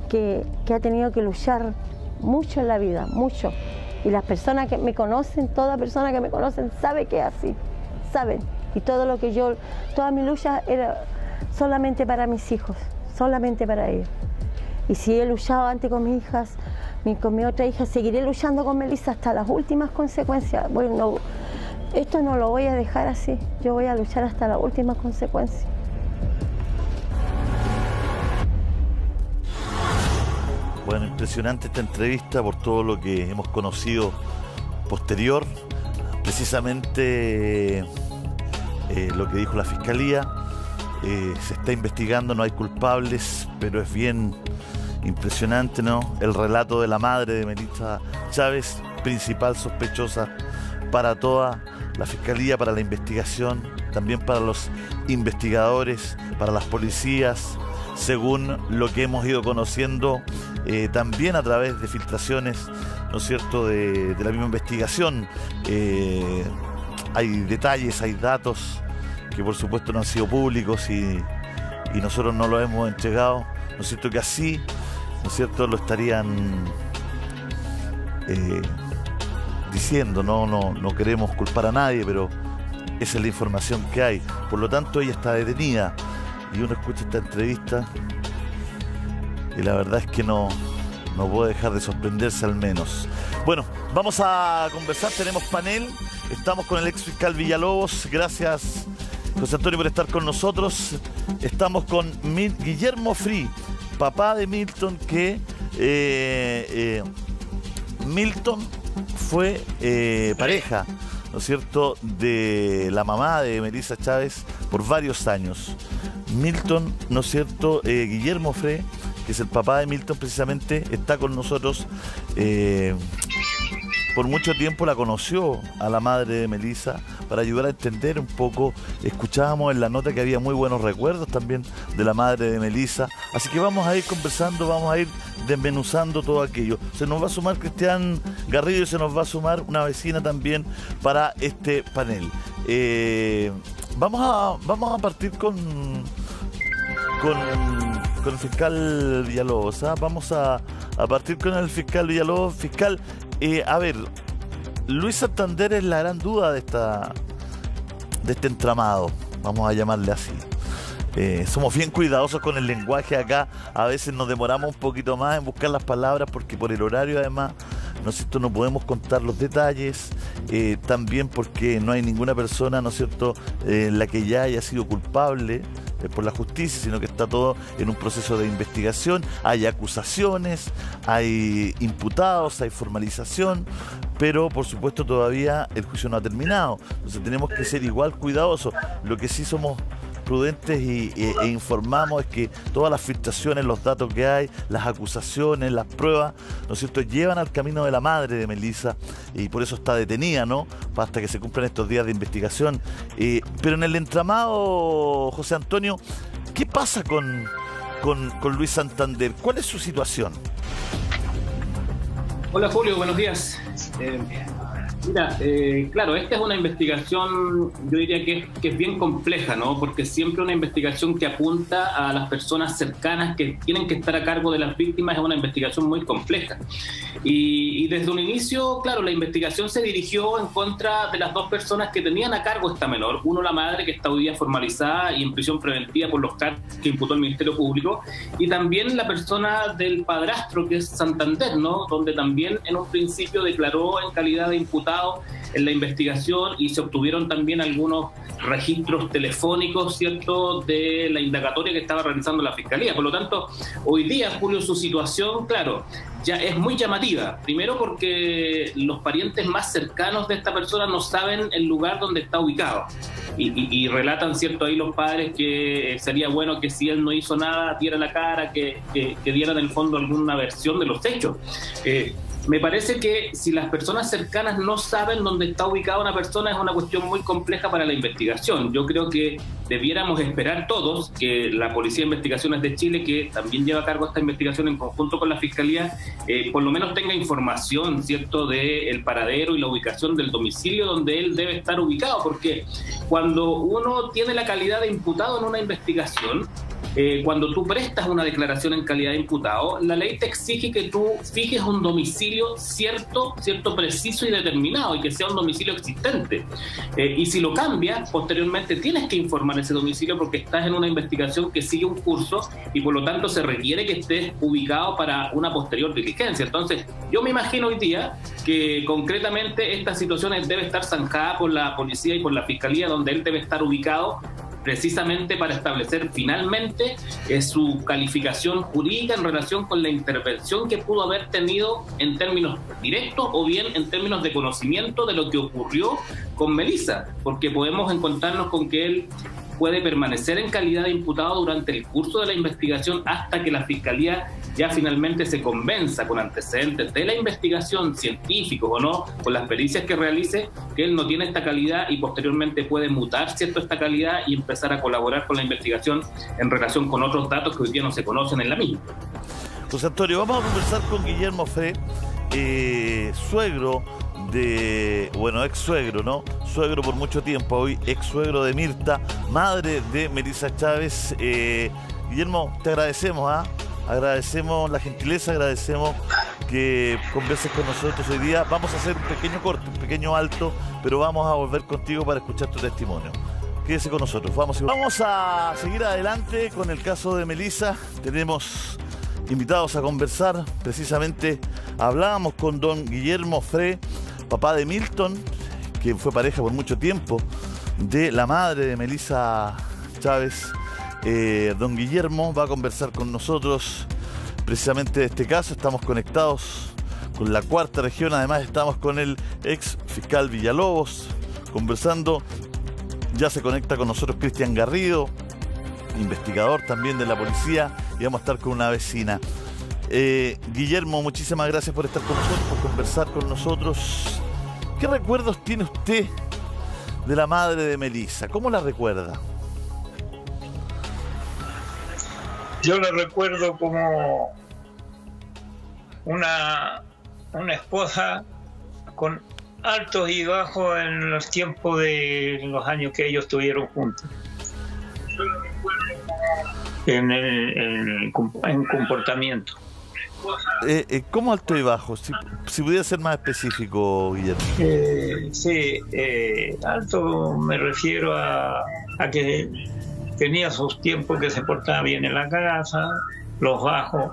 S24: que ha tenido que luchar mucho en la vida, mucho. Y las personas que me conocen, toda persona que me conocen sabe que es así. Saben, y toda mi lucha era solamente para mis hijos, solamente para ellos. Y si he luchado antes con mis hijas, con mi otra hija, seguiré luchando con Melissa hasta las últimas consecuencias. Bueno, esto no lo voy a dejar así, yo voy a luchar hasta las últimas consecuencias.
S19: Bueno, impresionante esta entrevista por todo lo que hemos conocido posterior. Precisamente lo que dijo la Fiscalía, se está investigando, no hay culpables, pero es bien impresionante, ¿no? El relato de la madre de Melissa Chávez, principal sospechosa para toda la Fiscalía, para la investigación, también para los investigadores, para las policías, según lo que hemos ido conociendo también a través de filtraciones, ¿no es cierto?, de la misma investigación. Hay detalles, hay datos que por supuesto no han sido públicos y nosotros no los hemos entregado, ¿no es cierto?, que así, ¿no es cierto?, lo estarían diciendo. No queremos culpar a nadie, pero esa es la información que hay. Por lo tanto, ella está detenida y uno escucha esta entrevista y la verdad es que no puede dejar de sorprenderse, al menos. Bueno, vamos a conversar, tenemos panel, estamos con el ex fiscal Villalobos. Gracias, José Antonio, por estar con nosotros. Estamos con Guillermo Free, papá de Milton, que Milton fue pareja, ¿no es cierto?, de la mamá de Melissa Chávez por varios años. Milton, ¿no es cierto?, Guillermo Free, que es el papá de Milton, precisamente está con nosotros. Por mucho tiempo la conoció a la madre de Melissa para ayudar a entender un poco. Escuchábamos en la nota que había muy buenos recuerdos también de la madre de Melissa. Así que vamos a ir conversando, vamos a ir desmenuzando todo aquello. Se nos va a sumar Cristian Garrido y se nos va a sumar una vecina también para este panel. Vamos a partir con el fiscal Villalobos, ¿ah? Vamos a partir con el fiscal Villalobos. Fiscal, a ver, Luis Santander es la gran duda de este entramado, vamos a llamarle así. Somos bien cuidadosos con el lenguaje acá, a veces nos demoramos un poquito más en buscar las palabras porque por el horario además, ¿no es cierto?, no podemos contar los detalles, también porque no hay ninguna persona, ¿no es cierto?, la que ya haya sido culpable por la justicia, sino que está todo en un proceso de investigación. Hay acusaciones, hay imputados, hay formalización, pero por supuesto todavía el juicio no ha terminado. Entonces tenemos que ser igual cuidadosos. Lo que sí somos prudentes e informamos es que todas las filtraciones, los datos que hay, las acusaciones, las pruebas, ¿no es cierto?, llevan al camino de la madre de Melissa y por eso está detenida, ¿no?, hasta que se cumplan estos días de investigación. Pero en el entramado, José Antonio, ¿qué pasa con Luis Santander? ¿Cuál es su situación?
S20: Hola Julio, buenos días. Mira, claro, esta es una investigación, yo diría que es bien compleja, ¿no? Porque siempre una investigación que apunta a las personas cercanas que tienen que estar a cargo de las víctimas es una investigación muy compleja. Y desde un inicio, claro, la investigación se dirigió en contra de las dos personas que tenían a cargo esta menor. Uno, la madre, que está hoy día formalizada y en prisión preventiva por los cargos que imputó el Ministerio Público, y también la persona del padrastro, que es Santander, ¿no? Donde también en un principio declaró en calidad de imputado en la investigación y se obtuvieron también algunos registros telefónicos, ¿cierto?, de la indagatoria que estaba realizando la Fiscalía. Por lo tanto, hoy día, Julio, su situación, claro, ya es muy llamativa. Primero porque los parientes más cercanos de esta persona no saben el lugar donde está ubicado. Y relatan, ¿cierto?, ahí los padres que sería bueno que si él no hizo nada, diera la cara, que diera en el fondo alguna versión de los hechos. Me parece que si las personas cercanas no saben dónde está ubicada una persona es una cuestión muy compleja para la investigación. Yo creo que debiéramos esperar todos que la Policía de Investigaciones de Chile, que también lleva a cargo esta investigación en conjunto con la Fiscalía, por lo menos tenga información, ¿cierto?, del paradero y la ubicación del domicilio donde él debe estar ubicado, porque cuando uno tiene la calidad de imputado en una investigación, cuando tú prestas una declaración en calidad de imputado, la ley te exige que tú fijes un domicilio cierto, preciso y determinado, y que sea un domicilio existente. Y si lo cambias, posteriormente tienes que informar ese domicilio porque estás en una investigación que sigue un curso y por lo tanto se requiere que estés ubicado para una posterior diligencia. Entonces, yo me imagino hoy día que concretamente esta situación debe estar zanjada por la policía y por la Fiscalía, donde él debe estar ubicado precisamente para establecer finalmente su calificación jurídica en relación con la intervención que pudo haber tenido en términos directos o bien en términos de conocimiento de lo que ocurrió con Melissa, porque podemos encontrarnos con que él puede permanecer en calidad de imputado durante el curso de la investigación hasta que la Fiscalía ya finalmente se convenza con antecedentes de la investigación, científicos o no, con las pericias que realice, que él no tiene esta calidad y posteriormente puede mutar, ¿cierto?, esta calidad y empezar a colaborar con la investigación en relación con otros datos que hoy día no se conocen en la misma.
S19: José Antonio, vamos a conversar con Guillermo Frey, suegro de, bueno, ex suegro, ¿no? Suegro por mucho tiempo, hoy ex suegro de Mirta, madre de Melissa Chávez. Guillermo, te agradecemos, agradecemos la gentileza, agradecemos que converses con nosotros hoy día. Vamos a hacer un pequeño corte, un pequeño alto, pero vamos a volver contigo para escuchar tu testimonio. Quédese con nosotros, vamos a seguir adelante con el caso de Melissa. Tenemos invitados a conversar, precisamente hablábamos con don Guillermo Frey, papá de Milton, que fue pareja por mucho tiempo de la madre de Melissa Chávez. Don Guillermo va a conversar con nosotros precisamente de este caso. Estamos conectados con la Cuarta Región, además estamos con el ex fiscal Villalobos conversando. Ya se conecta con nosotros Cristian Garrido, investigador también de la policía, y vamos a estar con una vecina. Guillermo, muchísimas gracias por estar con nosotros, por conversar con nosotros. ¿Qué recuerdos tiene usted de la madre de Melissa? ¿Cómo la recuerda?
S9: Yo la recuerdo como una esposa con altos y bajos en los tiempos de los años que ellos estuvieron juntos. En comportamiento.
S19: ¿Cómo alto y bajo? Si pudiera ser más específico, Guillermo.
S9: Sí, alto me refiero a que tenía sus tiempos que se portaba bien en la casa, los bajos,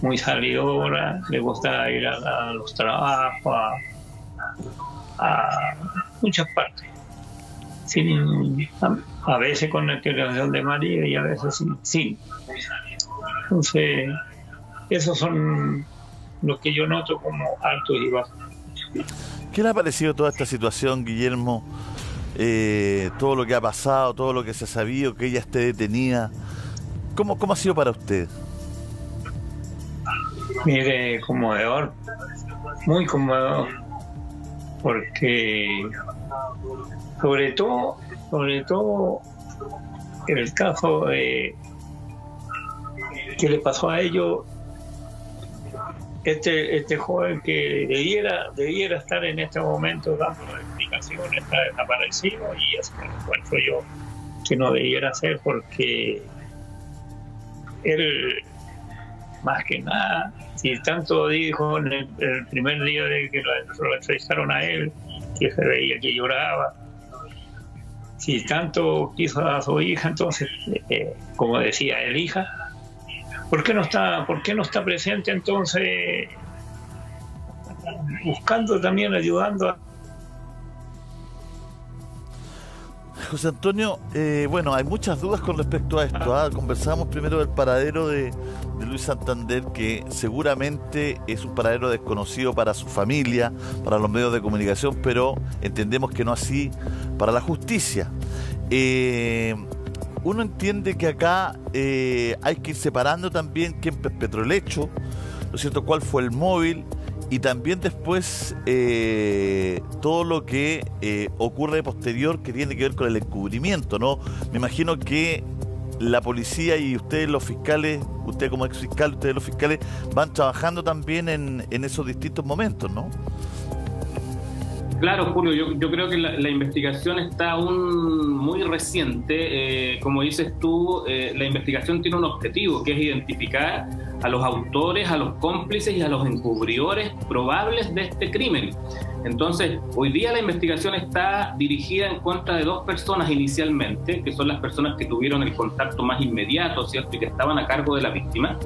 S9: muy salidora, le gustaba ir a los trabajos, a muchas partes. A veces con la declaración de marido y a veces sí. Entonces, esos son los que yo noto como altos y bajos.
S19: ¿Qué le ha parecido toda esta situación, Guillermo? Todo lo que ha pasado, todo lo que se ha sabido, que ella esté detenida. ¿Cómo ha sido para usted?
S9: Mire, conmovedor, muy conmovedor, porque sobre todo el caso que le pasó a ellos, este joven que debiera estar en este momento dando explicaciones, está desaparecido, y eso me encuentro yo que no debiera ser, porque él, más que nada, si tanto dijo en el primer día de que lo entrevistaron a él, que se veía que lloraba, si tanto quiso a su hija, entonces, como decía el hija, ¿por qué no está presente entonces, buscando también, ayudando a...
S19: José Antonio, bueno, hay muchas dudas con respecto a esto. Conversamos primero del paradero de Luis Santander, que seguramente es un paradero desconocido para su familia, para los medios de comunicación, pero entendemos que no así para la justicia. Uno entiende que acá hay que ir separando también quién perpetró el hecho, ¿no es cierto?, cuál fue el móvil, y también después todo lo que ocurre posterior, que tiene que ver con el encubrimiento, ¿no? Me imagino que la policía y ustedes los fiscales, usted como ex fiscal, ustedes los fiscales, van trabajando también en esos distintos momentos, ¿no?
S20: Claro, Julio, yo creo que la investigación está aún muy reciente. Como dices tú, la investigación tiene un objetivo, que es identificar a los autores, a los cómplices y a los encubridores probables de este crimen. Entonces, hoy día la investigación está dirigida en contra de 2 personas inicialmente, que son las personas que tuvieron el contacto más inmediato, ¿cierto? Y que estaban a cargo de la víctima.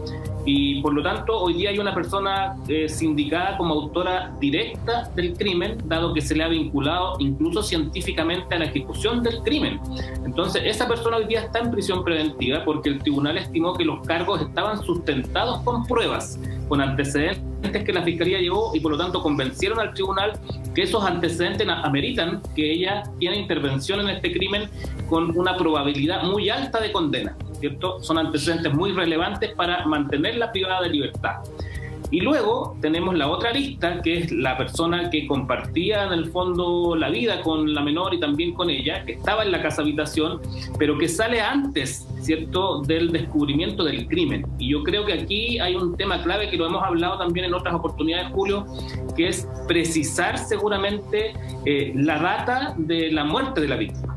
S20: Y por lo tanto, hoy día hay una persona sindicada como autora directa del crimen, dado que se le ha vinculado incluso científicamente a la ejecución del crimen. Entonces, esa persona hoy día está en prisión preventiva porque el tribunal estimó que los cargos estaban sustentados con pruebas, con antecedentes que la Fiscalía llevó, y por lo tanto convencieron al tribunal que esos antecedentes ameritan que ella tiene intervención en este crimen con una probabilidad muy alta de condena, ¿cierto? Son antecedentes muy relevantes para mantenerla privada de libertad. Y luego tenemos la otra arista, que es la persona que compartía en el fondo la vida con la menor y también con ella, que estaba en la casa habitación, pero que sale antes, ¿cierto?, del descubrimiento del crimen. Y yo creo que aquí hay un tema clave que lo hemos hablado también en otras oportunidades, Julio, que es precisar seguramente la data de la muerte de la víctima.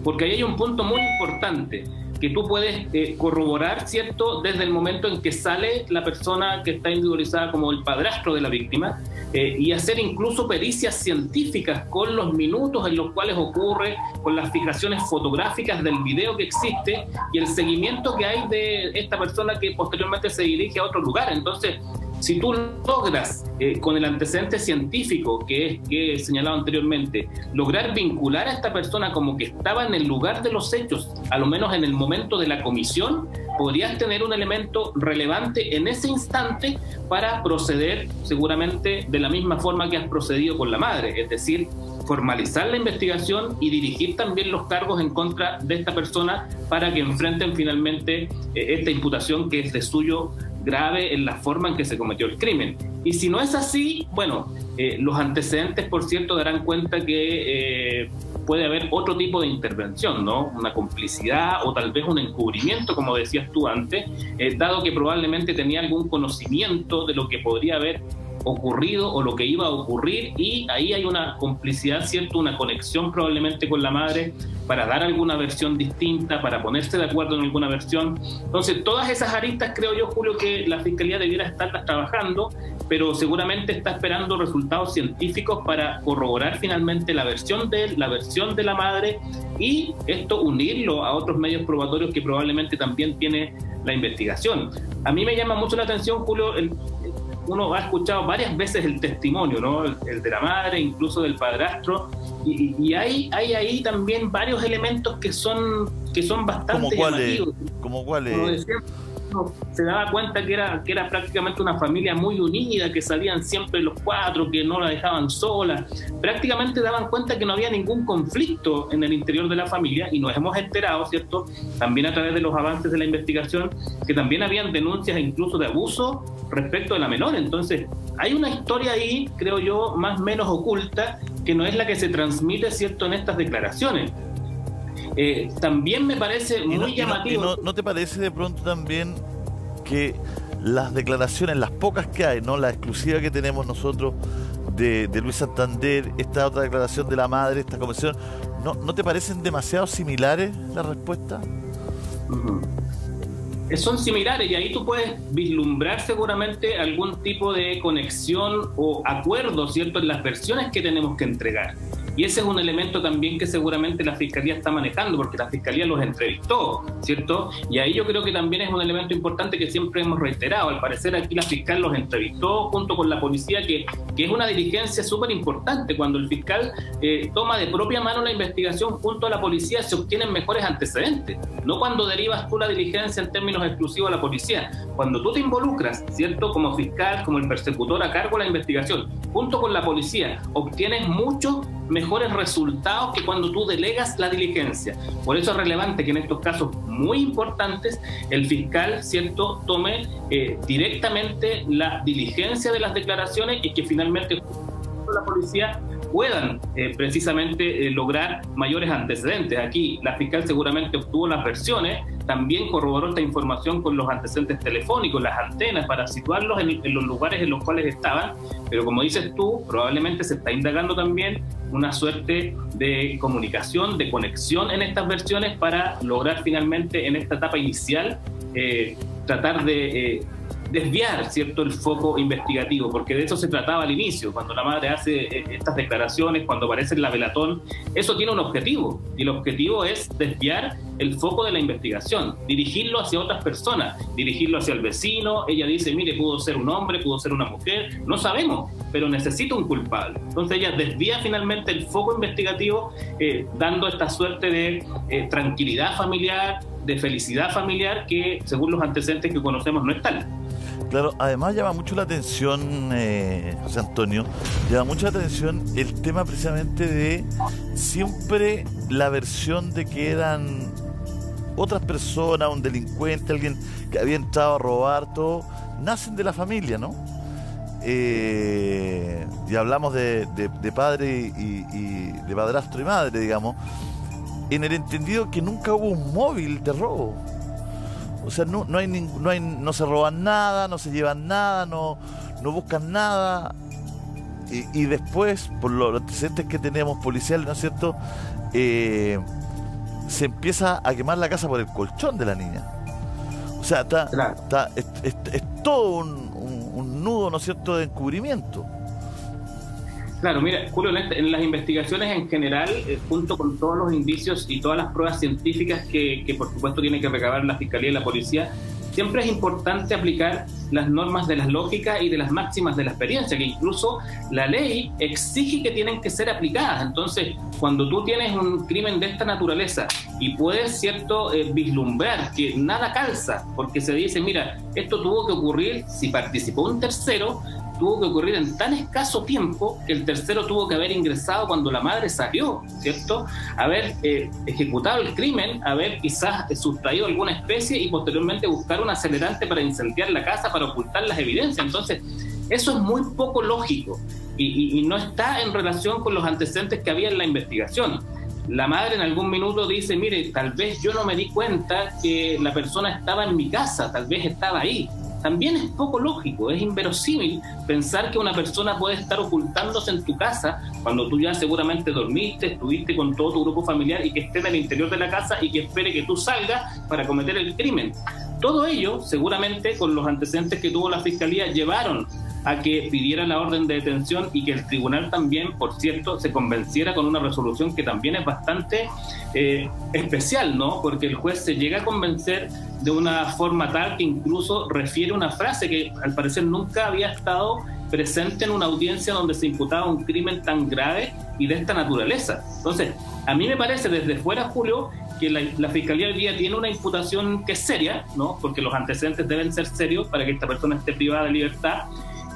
S20: Porque ahí hay un punto muy importante que tú puedes corroborar, ¿cierto?, desde el momento en que sale la persona que está individualizada como el padrastro de la víctima, y hacer incluso pericias científicas con los minutos en los cuales ocurre, con las fijaciones fotográficas del video que existe y el seguimiento que hay de esta persona que posteriormente se dirige a otro lugar. Entonces, si tú logras, con el antecedente científico que he señalado anteriormente, lograr vincular a esta persona como que estaba en el lugar de los hechos, a lo menos en el momento de la comisión, podrías tener un elemento relevante en ese instante para proceder seguramente de la misma forma que has procedido con la madre, es decir, formalizar la investigación y dirigir también los cargos en contra de esta persona para que enfrenten finalmente esta imputación que es de suyo grave en la forma en que se cometió el crimen. Y si no es así, bueno, los antecedentes, por cierto, darán cuenta que puede haber otro tipo de intervención, ¿no? Una complicidad o tal vez un encubrimiento, como decías tú antes, dado que probablemente tenía algún conocimiento de lo que podría haber ocurrido o lo que iba a ocurrir, y ahí hay una complicidad, ¿cierto? Una conexión probablemente con la madre para dar alguna versión distinta, para ponerse de acuerdo en alguna versión. Entonces, todas esas aristas creo yo, Julio, que la Fiscalía debiera estarlas trabajando, pero seguramente está esperando resultados científicos para corroborar finalmente la versión de él, la versión de la madre, y esto unirlo a otros medios probatorios que probablemente también tiene la investigación. A mí me llama mucho la atención, Julio, uno ha escuchado varias veces el testimonio, ¿no? El de la madre, incluso del padrastro, y hay ahí también varios elementos que son bastante llamativos.
S19: ¿Cómo cuáles?
S20: Se daba cuenta que era prácticamente una familia muy unida, que salían siempre los 4, que no la dejaban sola. Prácticamente daban cuenta que no había ningún conflicto en el interior de la familia, y nos hemos enterado, ¿cierto?, también a través de los avances de la investigación, que también habían denuncias incluso de abuso respecto de la menor. Entonces, hay una historia ahí, creo yo, más o menos oculta, que no es la que se transmite, ¿cierto?, en estas declaraciones. También me parece muy llamativo.
S19: ¿No te parece de pronto también que las declaraciones, las pocas que hay, no la exclusiva que tenemos nosotros de Luis Santander, esta otra declaración de la madre, esta conversación, ¿no te parecen demasiado similares las respuestas?
S20: Son similares, y ahí tú puedes vislumbrar seguramente algún tipo de conexión o acuerdo, ¿cierto?, en las versiones que tenemos que entregar. Y ese es un elemento también que seguramente la Fiscalía está manejando, porque la Fiscalía los entrevistó, ¿cierto? Y ahí yo creo que también es un elemento importante que siempre hemos reiterado. Al parecer aquí la fiscal los entrevistó junto con la policía, que es una diligencia súper importante. Cuando el fiscal toma de propia mano la investigación junto a la policía, se obtienen mejores antecedentes. No cuando derivas tú la diligencia en términos exclusivos a la policía. Cuando tú te involucras, ¿cierto?, como fiscal, como el persecutor a cargo de la investigación, junto con la policía, obtienes muchos mejores resultados que cuando tú delegas la diligencia. Por eso es relevante que en estos casos muy importantes el fiscal, ¿cierto?, tome directamente la diligencia de las declaraciones, y que finalmente la policía puedan precisamente lograr mayores antecedentes. Aquí la fiscal seguramente obtuvo las versiones, también corroboró esta información con los antecedentes telefónicos, las antenas, para situarlos en los lugares en los cuales estaban, pero como dices tú, probablemente se está indagando también una suerte de comunicación, de conexión en estas versiones para lograr finalmente en esta etapa inicial tratar de desviar, ¿cierto?, el foco investigativo, porque de eso se trataba al inicio, cuando la madre hace estas declaraciones, cuando aparece en la velatón, eso tiene un objetivo, y el objetivo es desviar el foco de la investigación, dirigirlo hacia otras personas, dirigirlo hacia el vecino. Ella dice, mire, pudo ser un hombre, pudo ser una mujer, no sabemos, pero necesita un culpable. Entonces ella desvía finalmente el foco investigativo, dando esta suerte de tranquilidad familiar, de felicidad familiar, que según los antecedentes que conocemos no es tal.
S19: Claro, además llama mucho la atención, José Antonio, llama mucho la atención el tema precisamente de siempre la versión de que eran otras personas, un delincuente, alguien que había entrado a robar, todo, nacen de la familia, ¿no? Y hablamos de padre y de padrastro y madre, digamos, en el entendido que nunca hubo un móvil de robo. O sea, no se roban nada, no se llevan nada, no buscan nada. Y después, por los antecedentes que tenemos policiales, ¿no es cierto?, se empieza a quemar la casa por el colchón de la niña. O sea, es todo un nudo, ¿no es cierto?, de encubrimiento.
S20: Claro, mira, Julio, en las investigaciones en general, junto con todos los indicios y todas las pruebas científicas que por supuesto tiene que recabar la Fiscalía y la Policía, siempre es importante aplicar las normas de la lógica y de las máximas de la experiencia, que incluso la ley exige que tienen que ser aplicadas. Entonces, cuando tú tienes un crimen de esta naturaleza y puedes, ¿cierto?, vislumbrar que nada calza, porque se dice, mira, esto tuvo que ocurrir si participó un tercero, tuvo que ocurrir en tan escaso tiempo que el tercero tuvo que haber ingresado cuando la madre salió, ¿cierto?, haber ejecutado el crimen, haber quizás sustraído alguna especie y posteriormente buscar un acelerante para incendiar la casa, para ocultar las evidencias. Entonces, eso es muy poco lógico y no está en relación con los antecedentes que había en la investigación. La madre en algún minuto dice, mire, tal vez yo no me di cuenta que la persona estaba en mi casa, tal vez estaba ahí. También es poco lógico, es inverosímil pensar que una persona puede estar ocultándose en tu casa cuando tú ya seguramente dormiste, estuviste con todo tu grupo familiar y que esté en el interior de la casa y que espere que tú salgas para cometer el crimen. Todo ello, seguramente, con los antecedentes que tuvo la Fiscalía, llevaron a que pidiera la orden de detención y que el tribunal también, por cierto, se convenciera con una resolución que también es bastante especial, ¿no? Porque el juez se llega a convencer de una forma tal que incluso refiere una frase que al parecer nunca había estado presente en una audiencia donde se imputaba un crimen tan grave y de esta naturaleza. Entonces, a mí me parece desde fuera, Julio, que la Fiscalía hoy día tiene una imputación que es seria, ¿no? Porque los antecedentes deben ser serios para que esta persona esté privada de libertad.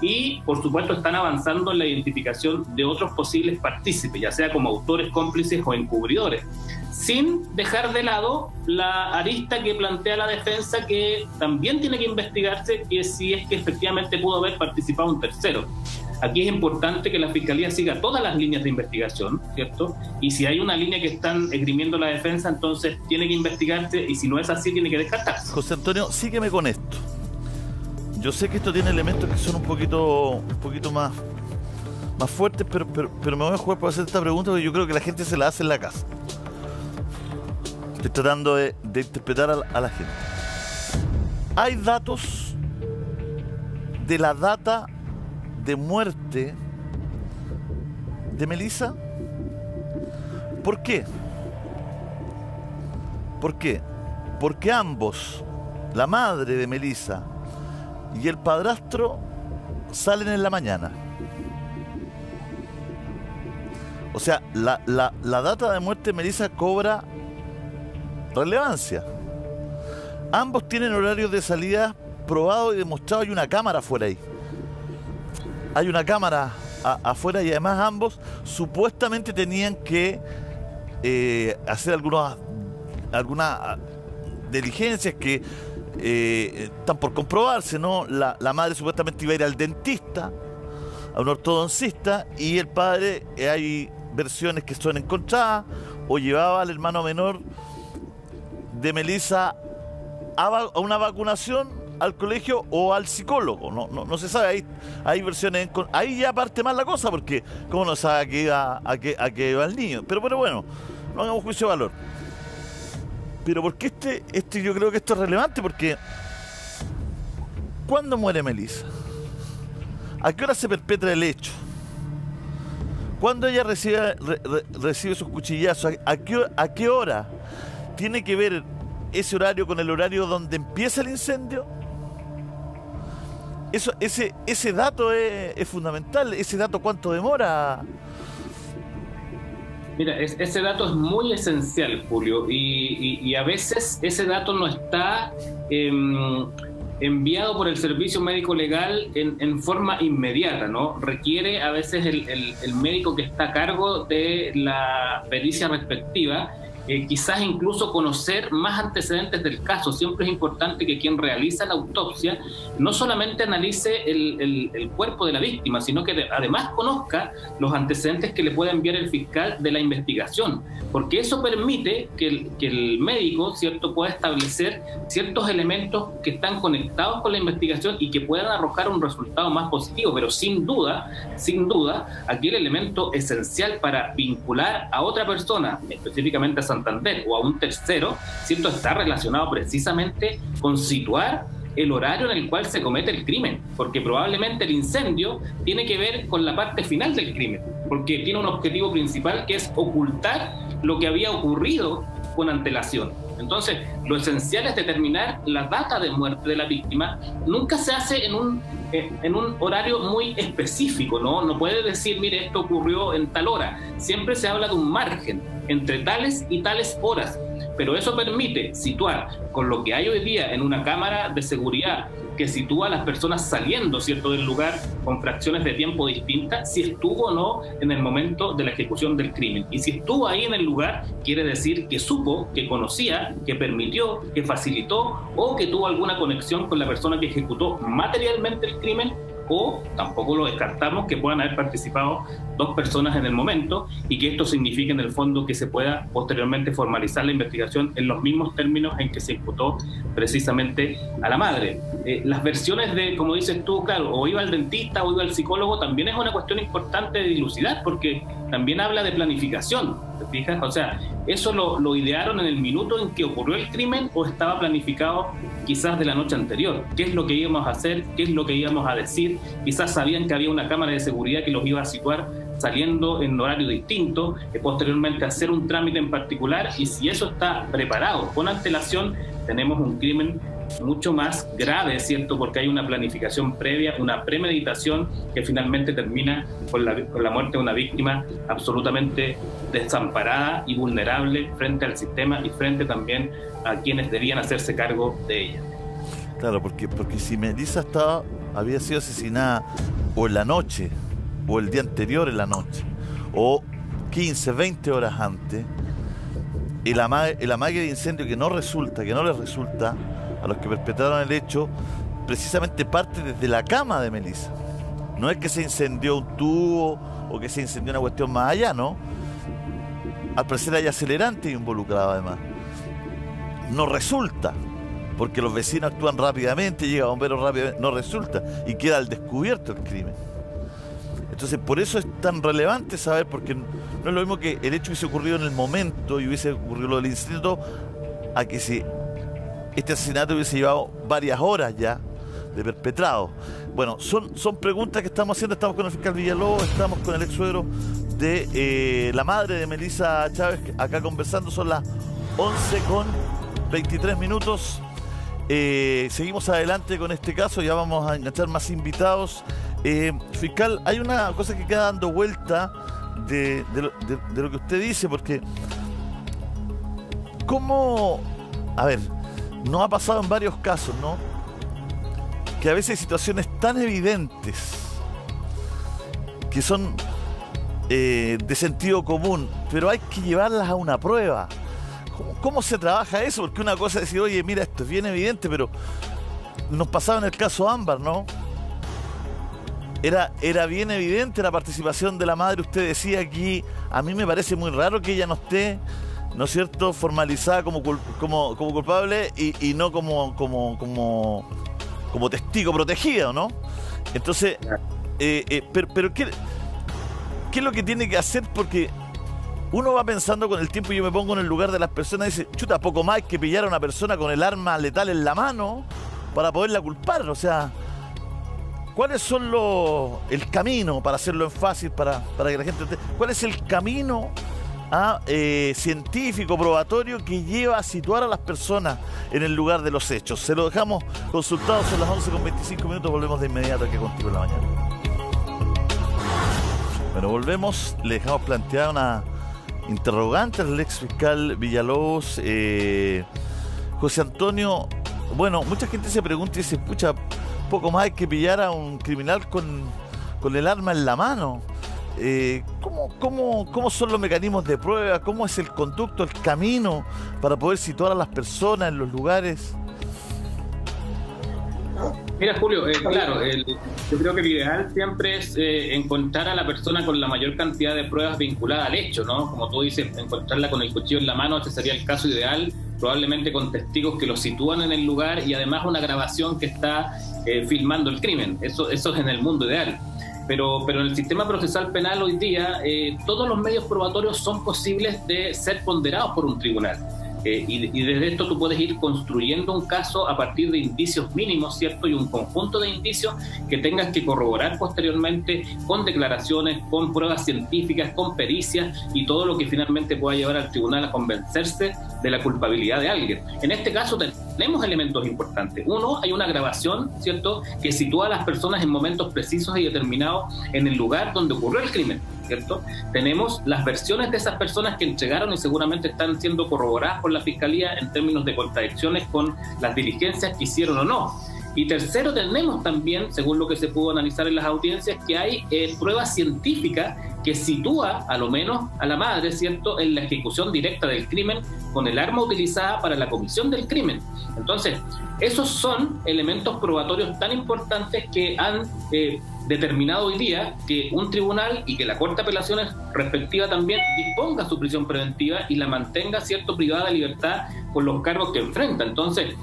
S20: Y, por supuesto, están avanzando en la identificación de otros posibles partícipes, ya sea como autores, cómplices o encubridores, sin dejar de lado la arista que plantea la defensa, que también tiene que investigarse, que si es que efectivamente pudo haber participado un tercero. Aquí es importante que la Fiscalía siga todas las líneas de investigación, ¿cierto? Y si hay una línea que están esgrimiendo la defensa, entonces tiene que investigarse, y si no es así, tiene que descartarse.
S19: José Antonio, sígueme con esto. Yo sé que esto tiene elementos que son un poquito más fuertes, pero me voy a jugar por hacer esta pregunta porque yo creo que la gente se la hace en la casa. Estoy tratando de interpretar a la gente. ¿Hay datos de la data de muerte de Melissa? ¿Por qué? ¿Por qué? Porque ambos, la madre de Melissa y el padrastro, salen en la mañana. O sea, la data de muerte de Melissa cobra relevancia. Ambos tienen horarios de salida probados y demostrados. Hay una cámara afuera ahí. Hay una cámara afuera y además ambos supuestamente tenían que hacer algunas diligencias que están por comprobarse, ¿no? La madre supuestamente iba a ir al dentista, a un ortodoncista, y el padre, hay versiones que son encontradas, o llevaba al hermano menor de Melissa a una vacunación, al colegio o al psicólogo. No se sabe, hay versiones, ahí ya parte más la cosa, porque cómo no sabe a qué iba el niño. Pero bueno, no hagamos juicio de valor. Pero porque yo creo que esto es relevante, porque ¿Cuándo muere Melissa? ¿A qué hora se perpetra el hecho? ¿Cuándo ella recibe sus cuchillazos? ¿A qué hora? ¿Tiene que ver ese horario con el horario donde empieza el incendio? Ese dato es fundamental. ¿Ese dato cuánto demora?
S20: Mira, ese dato es muy esencial, Julio, y a veces ese dato no está enviado por el servicio médico legal en forma inmediata, ¿no? Requiere a veces el médico que está a cargo de la pericia respectiva, quizás incluso conocer más antecedentes del caso. Siempre es importante que quien realiza la autopsia no solamente analice el cuerpo de la víctima, sino que además conozca los antecedentes que le pueda enviar el fiscal de la investigación, porque eso permite que el médico, ¿cierto?, pueda establecer ciertos elementos que están conectados con la investigación y que puedan arrojar un resultado más positivo. Pero sin duda, aquí el elemento esencial para vincular a otra persona, específicamente a Santander o a un tercero, ¿cierto?, está relacionado precisamente con situar el horario en el cual se comete el crimen, porque probablemente el incendio tiene que ver con la parte final del crimen, porque tiene un objetivo principal que es ocultar lo que había ocurrido con antelación. Entonces, lo esencial es determinar la data de muerte de la víctima. Nunca se hace en un horario muy específico, ¿no? No puede decir, mire, esto ocurrió en tal hora. Siempre se habla de un margen entre tales y tales horas, pero eso permite situar, con lo que hay hoy día en una cámara de seguridad que sitúa a las personas saliendo, ¿cierto?, del lugar con fracciones de tiempo distintas, si estuvo o no en el momento de la ejecución del crimen. Y si estuvo ahí en el lugar, quiere decir que supo, que conocía, que permitió, que facilitó o que tuvo alguna conexión con la persona que ejecutó materialmente el crimen, o tampoco lo descartamos que puedan haber participado dos personas en el momento y que esto signifique en el fondo que se pueda posteriormente formalizar la investigación en los mismos términos en que se imputó precisamente a la madre. Las versiones de, como dices tú, claro, o iba al dentista o iba al psicólogo, también es una cuestión importante de dilucidar, porque también habla de planificación, ¿te fijas? O sea, ¿eso lo idearon en el minuto en que ocurrió el crimen o estaba planificado quizás de la noche anterior? ¿Qué es lo que íbamos a hacer? ¿Qué es lo que íbamos a decir? Quizás sabían que había una cámara de seguridad que los iba a situar saliendo en horario distinto, posteriormente hacer un trámite en particular, y si eso está preparado con antelación, tenemos un crimen mucho más grave, ¿cierto?, porque hay una planificación previa, una premeditación que finalmente termina con la muerte de una víctima absolutamente desamparada y vulnerable frente al sistema y frente también a quienes debían hacerse cargo de ella.
S19: Claro, porque si Melissa había sido asesinada o en la noche, o el día anterior en la noche, o 15, 20 horas antes, el amague de incendio que no les resulta a los que perpetraron el hecho, precisamente parte desde la cama de Melissa. No es que se incendió un tubo o que se incendió una cuestión más allá, ¿no? Al parecer hay acelerantes involucrados además. No resulta, porque los vecinos actúan rápidamente, llega bomberos rápidamente, no resulta, y queda al descubierto el crimen. Entonces, por eso es tan relevante saber, porque no es lo mismo que el hecho hubiese ocurrido en el momento y hubiese ocurrido lo del incendio, a que este asesinato hubiese llevado varias horas ya de perpetrado. Bueno, son preguntas que estamos haciendo. Estamos con el fiscal Villalobos, estamos con el ex suegro de la madre de Melissa Chávez acá conversando. Son las 11:23. Seguimos adelante con este caso, ya vamos a enganchar más invitados. Fiscal, hay una cosa que queda dando vuelta de lo que usted dice, porque ¿cómo? A ver, nos ha pasado en varios casos, ¿no?, que a veces hay situaciones tan evidentes que son de sentido común, pero hay que llevarlas a una prueba. ¿Cómo se trabaja eso? Porque una cosa es decir, oye, mira, esto es bien evidente, pero nos pasaba en el caso Ámbar, ¿no? Era bien evidente la participación de la madre. Usted decía aquí, a mí me parece muy raro que ella no esté, ¿no es cierto?, formalizada como culpable y no como testigo protegido, ¿no? Entonces, pero ¿qué es lo que tiene que hacer? Porque uno va pensando con el tiempo, y yo me pongo en el lugar de las personas y dice, chuta, poco más que pillar a una persona con el arma letal en la mano para poderla culpar. O sea, ¿cuáles son el camino, para hacerlo en fácil, para que la gente entienda, cuál es el camino científico, probatorio, que lleva a situar a las personas en el lugar de los hechos? Se lo dejamos consultado, son las 11:25, volvemos de inmediato aquí Contigo en la Mañana. Bueno, volvemos, le dejamos planteada una interrogante al ex fiscal Villalobos. José Antonio, bueno, mucha gente se pregunta y dice, pucha, poco más hay que pillar a un criminal con el arma en la mano. ¿Cómo son los mecanismos de prueba? ¿Cómo es el conducto, el camino para poder situar a las personas en los lugares?
S20: Mira, Julio, claro, yo creo que el ideal siempre es encontrar a la persona con la mayor cantidad de pruebas vinculadas al hecho, ¿no? Como tú dices, encontrarla con el cuchillo en la mano, este sería el caso ideal, probablemente con testigos que lo sitúan en el lugar y además una grabación que está filmando el crimen. Eso es en el mundo ideal. Pero en el sistema procesal penal hoy día todos los medios probatorios son posibles de ser ponderados por un tribunal. Y desde esto tú puedes ir construyendo un caso a partir de indicios mínimos, ¿cierto? Y un conjunto de indicios que tengas que corroborar posteriormente con declaraciones, con pruebas científicas, con pericias y todo lo que finalmente pueda llevar al tribunal a convencerse de la culpabilidad de alguien. En este caso tenemos elementos importantes. Uno, hay una grabación, ¿cierto?, que sitúa a las personas en momentos precisos y determinados en el lugar donde ocurrió el crimen, ¿cierto? Tenemos las versiones de esas personas que entregaron y seguramente están siendo corroboradas por la Fiscalía en términos de contradicciones con las diligencias que hicieron o no. Y tercero, tenemos también, según lo que se pudo analizar en las audiencias, que hay pruebas científicas que sitúa a lo menos a la madre, ¿cierto?, en la ejecución directa del crimen con el arma utilizada para la comisión del crimen. Entonces, esos son elementos probatorios tan importantes que han determinado hoy día que un tribunal y que la Corte de Apelaciones respectiva también disponga su prisión preventiva y la mantenga, ¿cierto?, privada de libertad por los cargos que enfrenta. Entonces,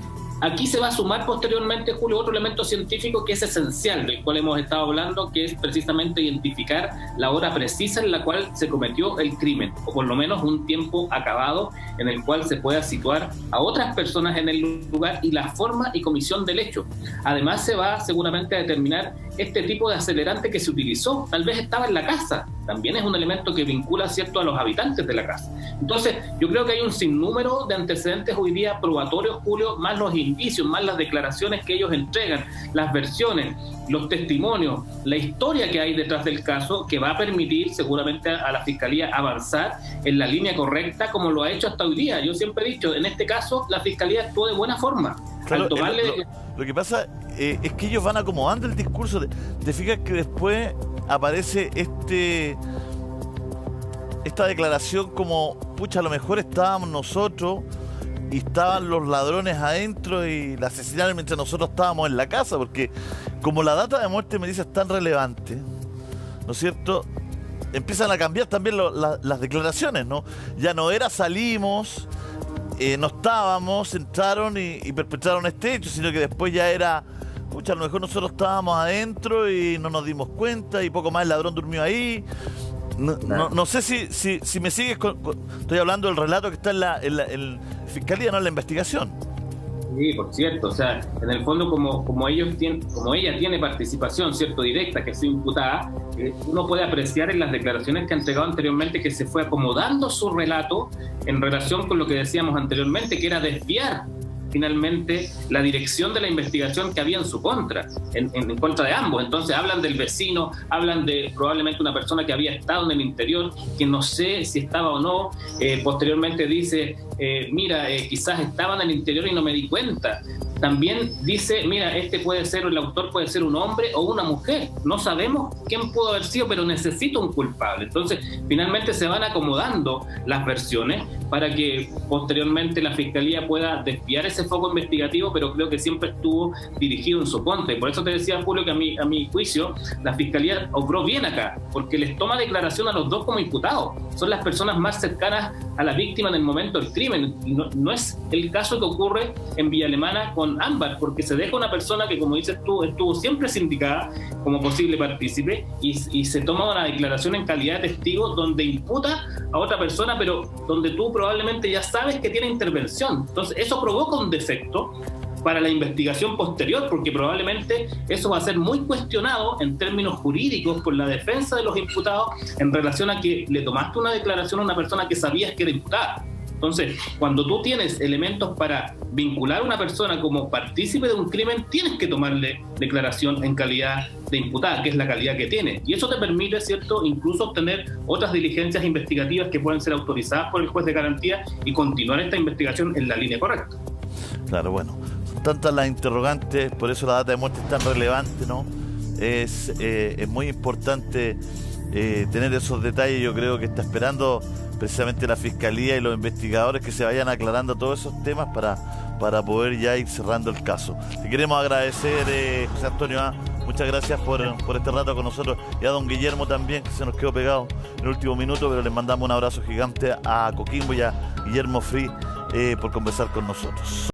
S20: aquí se va a sumar posteriormente, Julio, otro elemento científico que es esencial, del cual hemos estado hablando, que es precisamente identificar la hora precisa en la cual se cometió el crimen, o por lo menos un tiempo acabado en el cual se pueda situar a otras personas en el lugar y la forma y comisión del hecho. Además, se va seguramente a determinar este tipo de acelerante que se utilizó. Tal vez estaba en la casa, también es un elemento que vincula, ¿cierto?, a los habitantes de la casa. Entonces, yo creo que hay un sinnúmero de antecedentes hoy día probatorios, Julio, más los indicios, más las declaraciones que ellos entregan, las versiones, los testimonios, la historia que hay detrás del caso, que va a permitir seguramente a la Fiscalía avanzar en la línea correcta como lo ha hecho hasta hoy día. Yo siempre he dicho, en este caso la Fiscalía actuó de buena forma.
S19: Claro, lo que pasa es que ellos van acomodando el discurso. Te fijas que después aparece esta declaración como, pucha, a lo mejor estábamos nosotros y estaban los ladrones adentro y la asesinaron mientras nosotros estábamos en la casa, porque como la data de muerte me dice es tan relevante, ¿no es cierto?, empiezan a cambiar también las declaraciones, ¿no? Ya no era salimos, no estábamos, entraron y perpetraron este hecho, sino que después ya era, pucha, a lo mejor nosotros estábamos adentro y no nos dimos cuenta y poco más el ladrón durmió ahí. No sé si me sigues estoy hablando del relato que está en la Fiscalía, no en la investigación.
S20: Sí, por cierto, o sea, en el fondo como ella tiene participación, ¿cierto?, directa, que es imputada, uno puede apreciar en las declaraciones que ha entregado anteriormente que se fue acomodando su relato en relación con lo que decíamos anteriormente, que era desviar finalmente la dirección de la investigación que había en su contra, en contra de ambos. Entonces hablan del vecino, hablan de probablemente una persona que había estado en el interior, que no sé si estaba o no, posteriormente dice, mira, quizás estaba en el interior y no me di cuenta. También dice, mira, el autor puede ser un hombre o una mujer. No sabemos quién pudo haber sido, pero necesito un culpable. Entonces, finalmente se van acomodando las versiones para que posteriormente la Fiscalía pueda desviar ese foco investigativo, pero creo que siempre estuvo dirigido en su contra. Y por eso te decía, Julio, que a mi juicio, la Fiscalía obró bien acá, porque les toma declaración a los dos como imputados. Son las personas más cercanas a la víctima en el momento del crimen. Y no es el caso que ocurre en Villa Alemana con Ámbar, porque se deja una persona que, como dices tú, estuvo siempre sindicada como posible partícipe y se toma una declaración en calidad de testigo donde imputa a otra persona, pero donde tú probablemente ya sabes que tiene intervención. Entonces eso provoca un defecto para la investigación posterior, porque probablemente eso va a ser muy cuestionado en términos jurídicos por la defensa de los imputados en relación a que le tomaste una declaración a una persona que sabías que era imputada. Entonces, cuando tú tienes elementos para vincular a una persona como partícipe de un crimen, tienes que tomarle declaración en calidad de imputada, que es la calidad que tiene. Y eso te permite, ¿cierto?, incluso obtener otras diligencias investigativas que pueden ser autorizadas por el juez de garantía y continuar esta investigación en la línea correcta.
S19: Claro, bueno, son tantas las interrogantes, por eso la data de muerte es tan relevante, ¿no? Es muy importante tener esos detalles. Yo creo que está esperando precisamente la Fiscalía y los investigadores que se vayan aclarando todos esos temas para poder ya ir cerrando el caso. Te queremos agradecer, José Antonio, muchas gracias por este rato con nosotros, y a don Guillermo también, que se nos quedó pegado en el último minuto, pero les mandamos un abrazo gigante a Coquimbo y a Guillermo Free por conversar con nosotros.